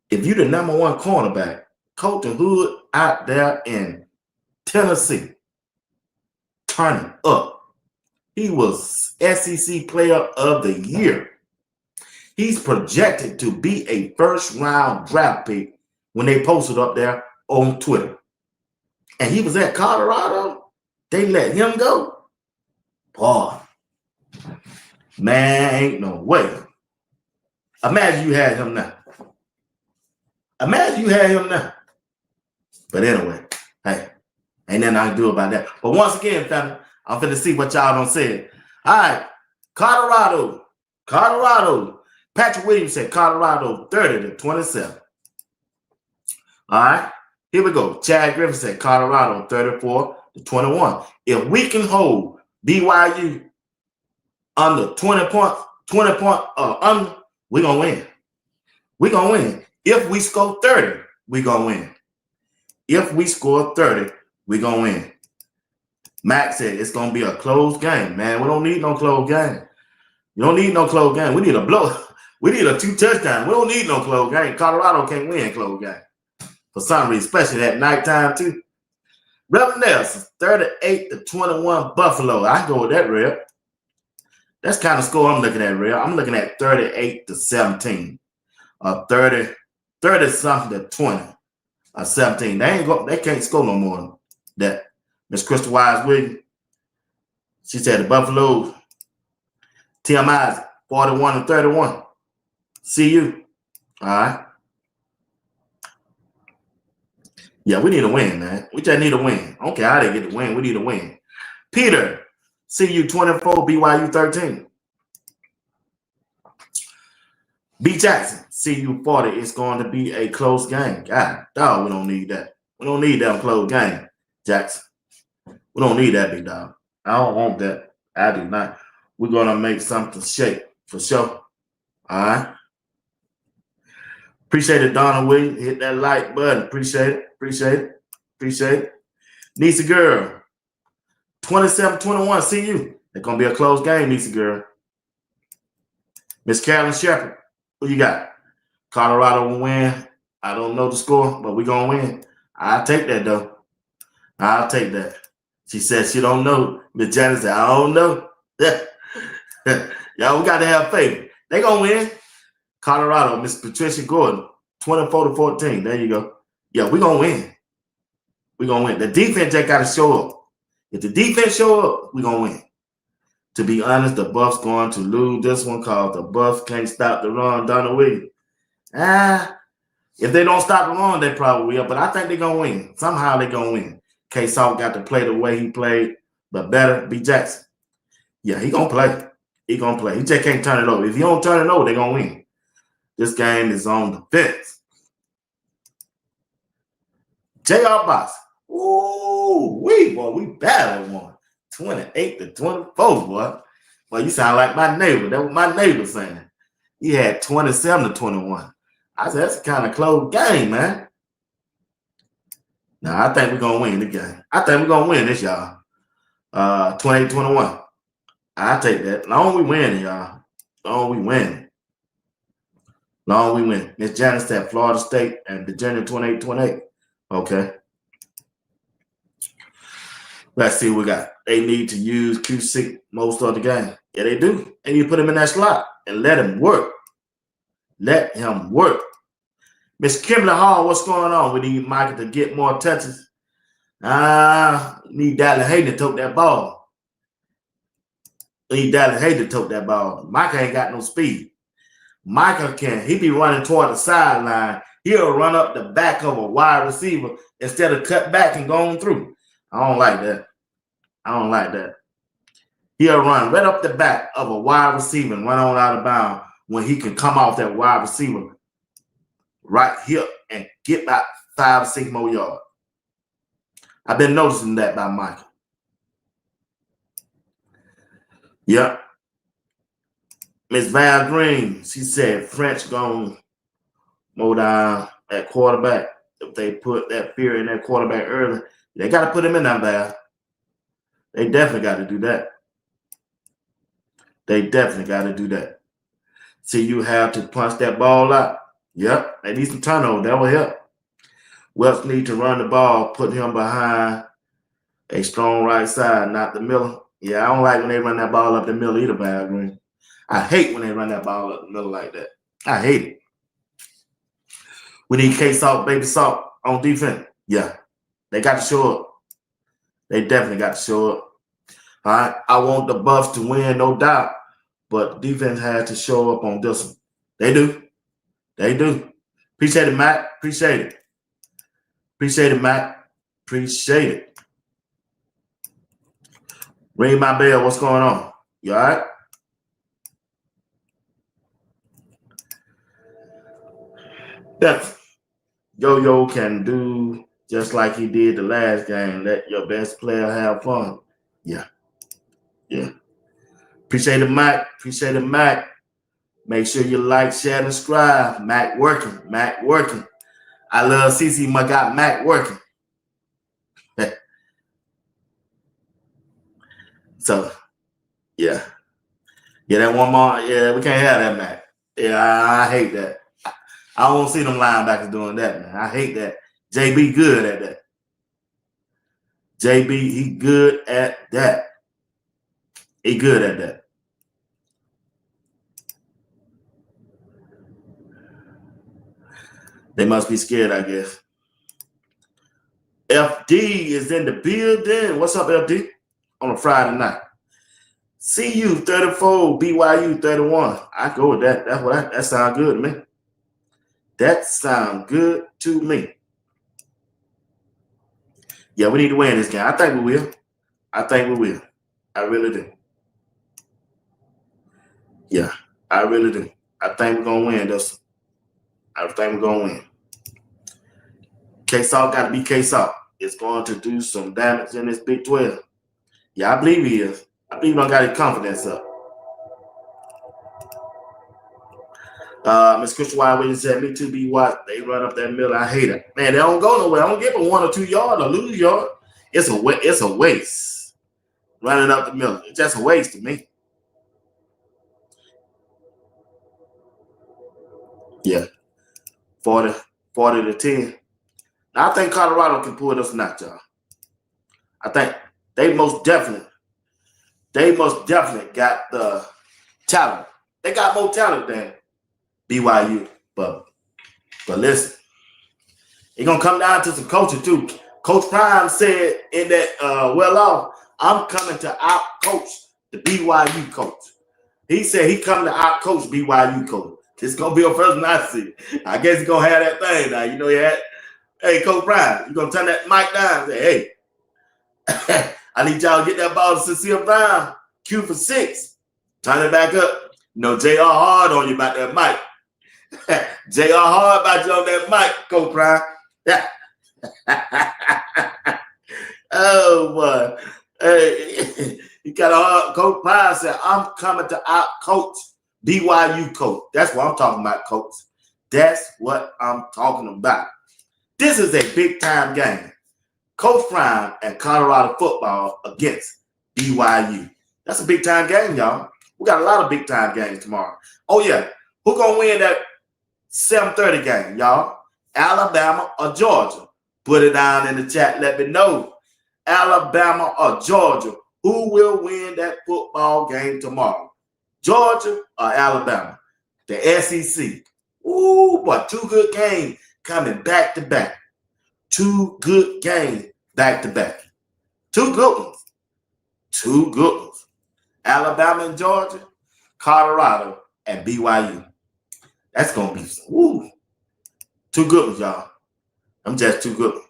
If you're the number 1 cornerback, Colton Hood out there in Tennessee, turning up. He was SEC Player of the Year. He's projected to be a 1st-round draft pick when they posted up there on Twitter. And he was at Colorado. They let him go. Boy, man, ain't no way. Imagine you had him now. Imagine you had him now. But anyway, hey, Ain't nothing I can do about that. But once again, family, I'm finna see what y'all done said. All right, Colorado. Patrick Williams said Colorado 30-27. All right, here we go. Chad Griffin said Colorado 34-21. If we can hold BYU under 20 points, under, we're gonna win. We're gonna win. If we score 30, we're gonna win. If we score 30, we're gonna win. Max said it's gonna be a close game, man. We don't need no close game. You don't need no close game. We need a blow. We need a 2 touchdown. We don't need no close game. Colorado can't win close game for some reason, especially at nighttime too. Reverend Nelson, 38-21 Buffalo. I go with that, Rev. That's kind of score I'm looking at, Rev. I'm looking at 38-17, 30 something to 20, or 17. They can't score no more than that. Miss Crystal Wise Williams, she said the Buffalo. Tim Isaac, 41-31. See you. All right. Yeah, we need a win, man. We just need a win. I don't care how they get the win. We need a win. Peter, CU 24, BYU 13. B Jackson, CU 40. It's going to be a close game. God, dog, we don't need that. We don't need that close game, Jackson. We don't need that, big dog. I don't want that. I do not. We're going to make something shake for sure. All right. Appreciate it, Donna Williams. Hit that like button. Appreciate it. Nisa Girl, 27-21. CU. It's going to be a close game, Nisa Girl. Miss Carolyn Shepard, who you got? Colorado will win. I don't know the score, but we're going to win. I'll take that, though. I'll take that. She said she don't know. Miss Janet said, I don't know. Y'all, we got to have faith. They going to win. Colorado, Miss Patricia Gordon, 24-14. There you go. Yeah, we're going to win. We're going to win. The defense just got to show up. If the defense show up, we're going to win. To be honest, the Buffs going to lose this one because the Buffs can't stop the run, Donna Williams. If they don't stop the run, they probably will. But I think they're going to win. Somehow they're going to win. K-Salt got to play the way he played, but better. B. Jackson. Yeah, he going to play. He going to play. He just can't turn it over. If he don't turn it over, they're going to win. This game is on the fence. J.R. Box. Ooh, we battled one. 28-24, boy. Boy, you sound like my neighbor. That was my neighbor saying. He had 27-21. I said, that's a kind of close game, man. Now, I think we're going to win the game. I think we're going to win this, y'all. 28-21. I'll take that. Long we win, y'all. Long we win. Miss Janice said Florida State and Virginia 28-28. Okay. Let's see what we got. They need to use Q6 most of the game. Yeah, they do. And you put him in that slot and let him work. Let him work. Miss Kimberly Hall, what's going on? We need Michael to get more touches. Need Dallas Hayden to tote that ball. Michael ain't got no speed. Michael he be running toward the sideline. He'll run up the back of a wide receiver instead of cut back and going through. I don't like that. He'll run right up the back of a wide receiver and run on out of bounds when he can come off that wide receiver right here and get about 5 or 6 more yards. I've been noticing that by Michael. Yep. Miss Val Green, she said French going mow down at quarterback. If they put that fear in that quarterback early, they got to put him in that Val. They definitely got to do that. See, you have to punch that ball out. Yep, they need some turnover. That will help. Wells need to run the ball, put him behind a strong right side, not the middle. Yeah, I don't like when they run that ball up the middle either, Val Green. I hate when they run that ball up the middle like that. I hate it. We need K-Salt, Baby Salt on defense. Yeah, they got to show up. They definitely got to show up. All right, I want the Buffs to win, no doubt, but defense has to show up on this one. They do. Appreciate it, Matt. Appreciate it, Matt. Appreciate it. Ring my bell. What's going on? You all right? Definitely. Yo-Yo can do just like he did the last game. Let your best player have fun. Yeah. Yeah. Appreciate it, Mac. Appreciate it, Mac. Make sure you like, share, and subscribe. Mac working. Mac working. I love CC. Got Mac working. So, yeah. Yeah, that one more. Yeah, we can't have that, Mac. Yeah, I hate that. I don't see them linebackers doing that, man. I hate that. JB good at that. JB, he good at that. He good at that. They must be scared, I guess. FD is in the building. What's up, FD? On a Friday night. CU 34, BYU 31. I go with that. That sounds good to me. That sounds good to me. Yeah, we need to win this game. I think we will. I think we will. I really do. Yeah, I really do. I think we're going to win this. I think we're going to win. K-Salt got to be K-Salt. It's going to do some damage in this Big 12. Yeah, I believe he is. I believe I got his confidence up. Miss Christian White Williams said, me too, be what? They run up that middle. I hate it. Man, they don't go nowhere. I don't give them 1 or 2 yards or lose yard. It's a waste. Running up the middle. It's just a waste to me. Yeah. 40 to 10. Now, I think Colorado can pull this notch, y'all. I think they most definitely got the talent. They got more talent than BYU. But listen, it's going to come down to some coaching, too. Coach Prime said in that I'm coming to out-coach the BYU coach. He said he coming to out-coach BYU coach. It's going to be a first night see. I guess he's going to have that thing now. You know, hey, Coach Prime, you're going to turn that mic down and say, hey, I need y'all to get that ball to Cecile Brown. Q for 6. Turn it back up. You know, JR hard on you about that mic. JR hard about you on that mic, Coach Prime. Oh, boy. Hey, you got a hard. Coach Prime said, I'm coming to out-coach BYU coach. That's what I'm talking about, coach. That's what I'm talking about. This is a big-time game. Coach Prime and Colorado football against BYU. That's a big-time game, y'all. We got a lot of big-time games tomorrow. Oh, yeah. Who's going to win that 7:30 game, y'all? Alabama or Georgia? Put it down in the chat. Let me know. Alabama or Georgia? Who will win that football game tomorrow? Georgia or Alabama? The SEC. Ooh, boy, 2 good games coming back to back. 2 good games back to back. 2 good ones. 2 good ones. Alabama and Georgia, Colorado and BYU. That's going to be, 2 good ones, y'all. I'm just 2 good ones.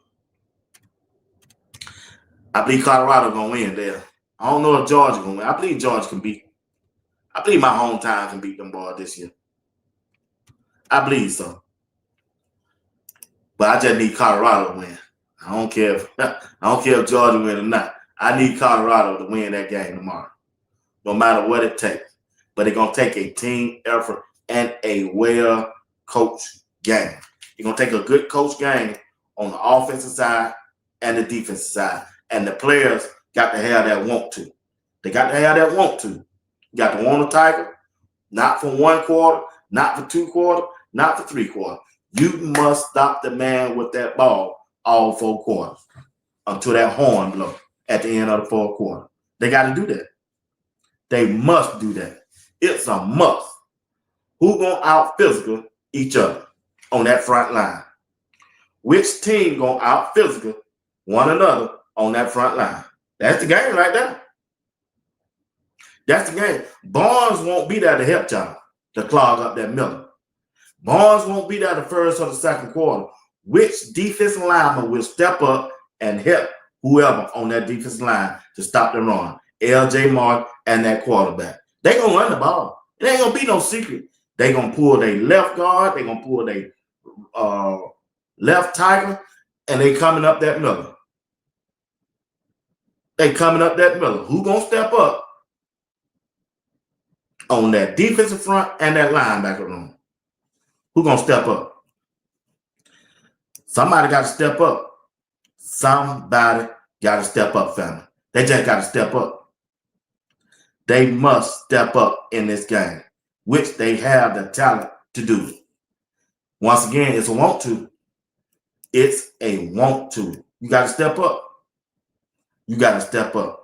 I believe Colorado going to win there. I don't know if Georgia going to win. I believe Georgia can beat. I believe my hometown can beat them boys this year. I believe so. But I just need Colorado to win. I don't care if Georgia win or not. I need Colorado to win that game tomorrow. No matter what it takes. But it's going to take a team effort and a well-coached game. It's going to take a good coach game on the offensive side and the defensive side. And the players got to have that want to. They got to have that want to. You got to want a Tiger, not for 1 quarter, not for 2 quarters, not for 3 quarters. You must stop the man with that ball all 4 quarters until that horn blows at the end of the 4th quarter. They got to do that. They must do that. It's a must. Who gonna out physical each other on that front line? Which team gonna out physical one another on that front line? That's the game right there. That's the game. Barnes won't be there to help y'all to clog up that middle. Barnes won't be there the first or the 2nd quarter. Which defensive lineman will step up and help whoever on that defensive line to stop the run? L.J. Martin, and that quarterback. They gonna run the ball. It ain't gonna be no secret. They gonna pull their left guard. They gonna pull their left tackle, and they coming up that middle. They coming up that middle. Who gonna step up on that defensive front and that linebacker room? Who gonna step up? Somebody got to step up. Somebody got to step up, family. They just got to step up. They must step up in this game, which they have the talent to do. Once again, it's a want to. It's a want to. You got to step up. You got to step up.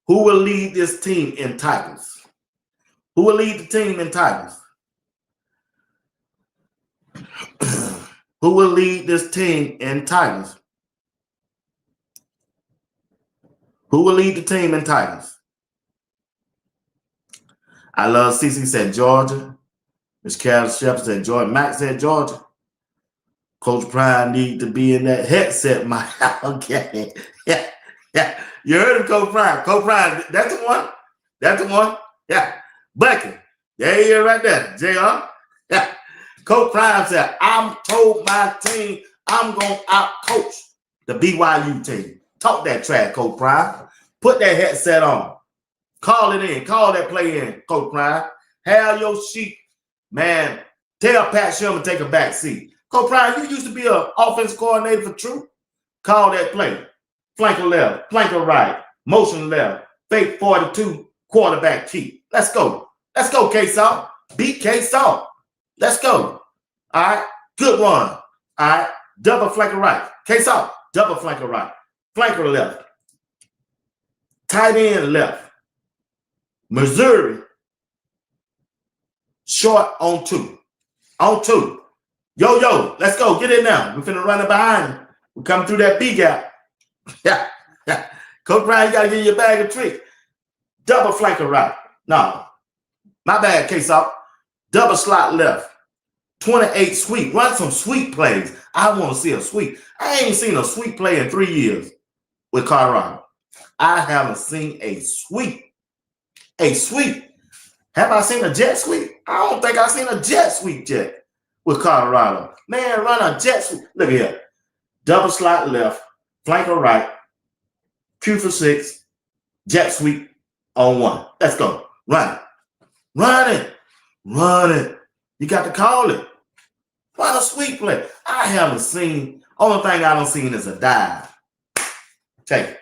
Who will lead this team in tackles? Who will lead the team in tackles? Who will lead this team in tackles? Who will lead the team in tackles? I love CC said Georgia. Miss Carol Shepard said Georgia. Max said Georgia. Coach Prime need to be in that headset, Mike. Okay. Yeah. Yeah. You heard him, Coach Prime. Coach Prime, that's the one. That's the one. Yeah. Bucky. There he is right there. JR. Yeah. Coach Prime said, I'm told my team I'm going to out-coach the BYU team. Talk that trash, Coach Prime. Put that headset on. Call it in. Call that play in, Coach Prime. Have your sheet. Man, tell Pat Sherman take a back seat. Coach Prime, you used to be an offensive coordinator for True. Call that play. Flanker left, flanker right, motion left, fake 42, quarterback keep. Let's go. Let's go, K-Saw. Beat K-Saw. Let's go. All right. Good run. All right. Double flanker right. K-Saw. Double flanker right. Flanker left. Tight end left. Missouri. Short on 2. On 2. Yo. Let's go. Get in now. We're finna run it behind you. We're coming through that B gap. Yeah. Coach Brown, you got to give you a bag of tricks. Double flanker right. No. My bad, K-Saw. Double slot left. 28 sweep. Run some sweep plays. I want to see a sweep. I ain't seen a sweep play in 3 years with Colorado. I haven't seen a sweep. A sweep. Have I seen a jet sweep? I don't think I've seen a jet sweep yet with Colorado. Man, run a jet sweep. Look here. Double slot left. Flanker right. Q for 6. Jet sweep on 1. Let's go. Run it. Run it. Run it. You got to call it. Run a sweep play. I haven't seen. Only thing I don't seen is a dive. Take it.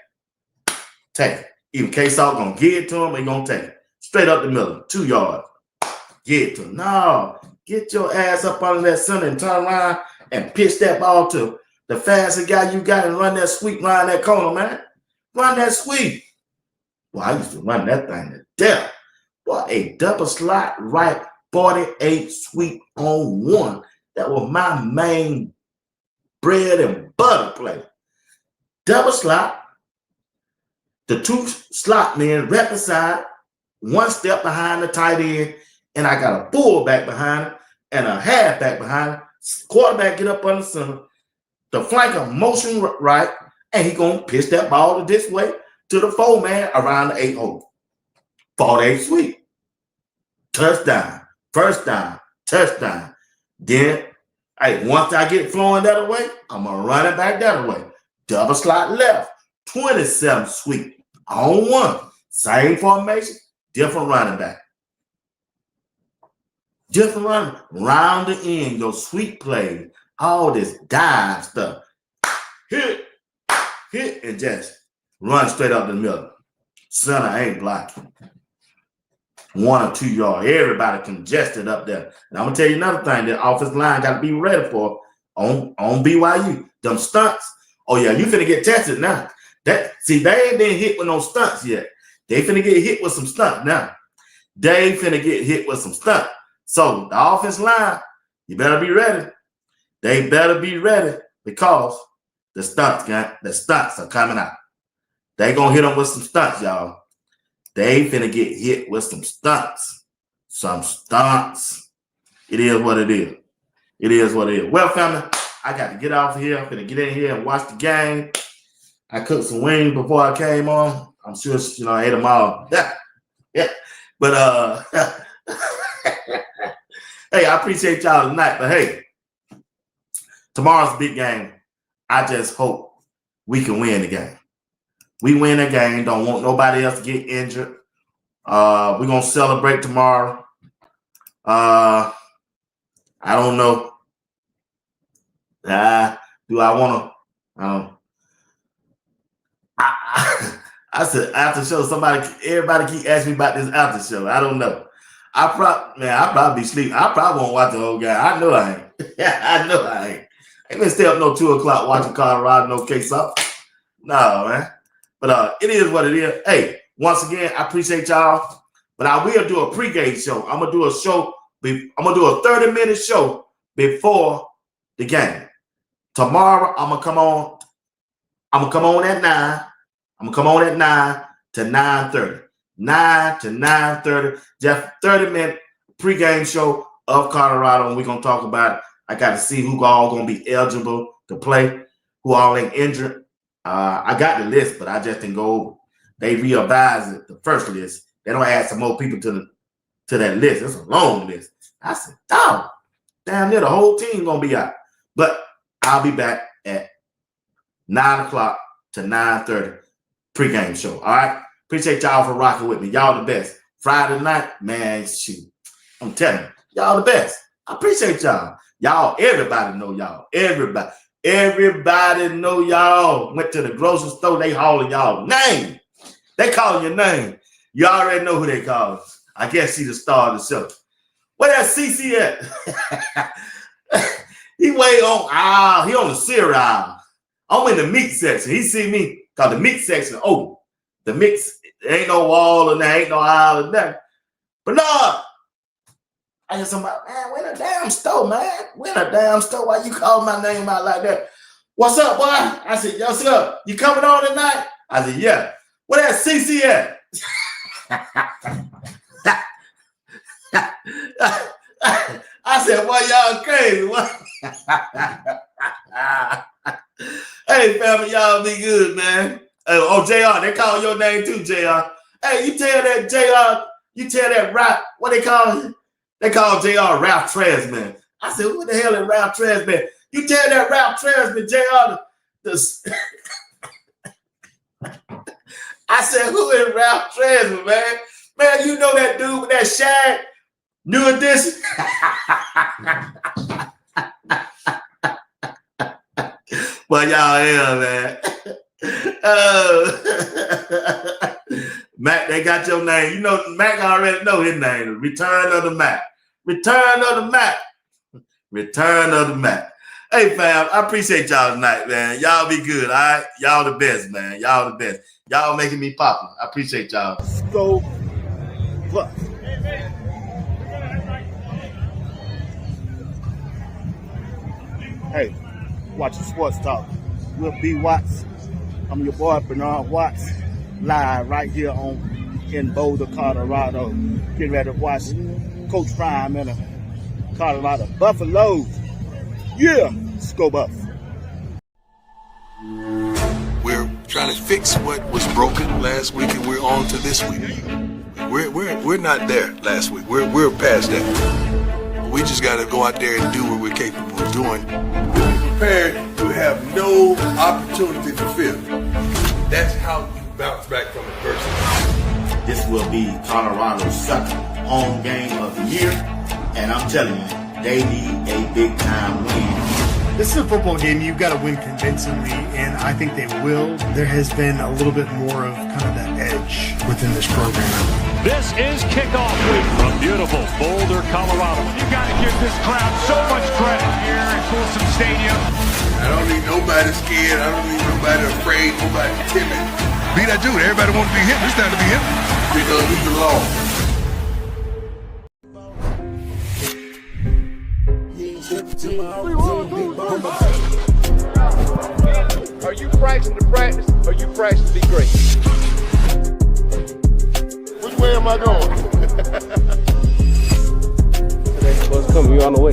Take it. Even K-Saw gonna give it to him, he gonna take it. Straight up the middle. 2 yards. Give it to him. No. Get your ass up under that center and turn around and pitch that ball to the fastest guy you got and run that sweep around that corner, man. Run that sweep. Well, I used to run that thing to death. Boy, a double slot right 48 sweep on 1. That was my main bread and butter play. Double slot. The 2 slot men right beside, 1 step behind the tight end, and I got a fullback behind it and a halfback behind it. Quarterback get up on the center. The flanker motion right, and he gonna pitch that ball to this way to the 4-man around the 8 hole. 48 sweep. Touchdown. First down. Touchdown. Then, hey, once I get flowing that way, I'm gonna run it back that way. Double slot left. 27 sweep on 1. Same formation, different running back. Different running. Round the end, your sweep play, all this dive stuff. Hit, and just run straight up the middle. Center ain't blocking. 1 or 2 yards. Everybody congested up there. And I'm gonna tell you another thing that offensive line got to be ready for on BYU. Them stunts. Oh yeah, you finna get tested now. They ain't been hit with no stunts yet. They finna get hit with some stunts now. They finna get hit with some stunts. So the offensive line, you better be ready. They better be ready because the stunts are coming out. They gonna hit them with some stunts, y'all. They finna get hit with some stunts. Some stunts. It is what it is. It is what it is. Well, family, I got to get off here. I'm finna get in here and watch the game. I cooked some wings before I came on. I'm sure, I ate them all. Yeah. But, hey, I appreciate y'all tonight. But, hey, tomorrow's a big game. I just hope we can win the game. We win the game. Don't want nobody else to get injured. We're going to celebrate tomorrow. I don't know. Do I want to? I said after show. Everybody keep asking me about this after show. I don't know. I probably be sleeping. I probably won't watch the whole game. I know I ain't. I know I ain't. I ain't been stay up no 2 o'clock watching Colorado no case up. No, man. But it is what it is. Hey, once again, I appreciate y'all. But I will do a pregame show. I'm gonna do a show. I'm gonna do a 30-minute show before the game. Tomorrow, I'm gonna come on. I'm gonna come on at 9. I'm gonna come on at 9 to 9:30. 9 to 9:30. Just 30-minute pregame show of Colorado, and we're gonna talk about it. I got to see who all gonna be eligible to play, who all ain't injured. I got the list, but I just didn't go over. They revised it, the first list. They don't add some more people to that list. It's a long list. I said, damn near the whole team gonna be out. But I'll be back at 9 o'clock to 9:30 pregame show. All right. Appreciate y'all for rocking with me. Y'all the best. Friday night, man, shoot. I'm telling you, y'all the best. I appreciate y'all. Y'all, everybody know y'all. Everybody know y'all. Went to the grocery store, they hauling y'all name. They calling your name. You already know who they call. I guess she the star of the show. Where that CC at? He way on he on the cereal aisle. I'm in the meat section. He see me, cause the meat section open. The mix, there ain't no wall and there ain't no aisle and nothing. But no, I hear somebody, man, we're in a damn store, man. We're in a damn store. Why you calling my name out like that? What's up, boy? I said, yo, what's up? You coming on tonight? I said, yeah. Where that CC at? I said, boy, y'all crazy. What? Hey, family, y'all be good, man. Oh, JR, they call your name too, JR. Hey, you tell that JR, you tell that Ralph, what they call him? They call JR Ralph Tresman. I said, who the hell is Ralph Tresman? You tell that Ralph Tresman, JR, I said, who is Ralph Tresman, man? Man, you know that dude with that shag? New edition? Well, y'all here, man. Mac, they got your name. You know, Mac already know his name. Return of the Mac. Return of the Mac. Return of the Mac. Hey, fam, I appreciate y'all tonight, man. Y'all be good, all right? Y'all the best, man. Y'all the best. Y'all making me popular. I appreciate y'all. Go plus. Hey, watching Sports Talk. We'll be Watts. I'm your boy, Bernard Watts, live right here in Boulder, Colorado. Getting ready to watch Coach Prime and the Colorado Buffaloes. Yeah, let's go Buff. We're trying to fix what was broken last week, and we're on to this week. We're not there last week. We're past that. We just got to go out there and do what we're capable of doing. Prepared to have no opportunity to fail. That's how you bounce back from adversity. This will be Colorado's second home game of the year, and I'm telling you, they need a big time win. This is a football game you've got to win convincingly, and I think they will. There has been a little bit more of kind of that edge within this program. This is kickoff week from beautiful Boulder, Colorado. You got to give this crowd so much credit here at Folsom Stadium. I don't need nobody scared. I don't need nobody afraid, nobody timid. Be that dude. Everybody wants to be him. It's time to be him. Because we belong. Are you practicing to practice, or are you practicing to be great? Which way am I going? Today's supposed to come. You on the way.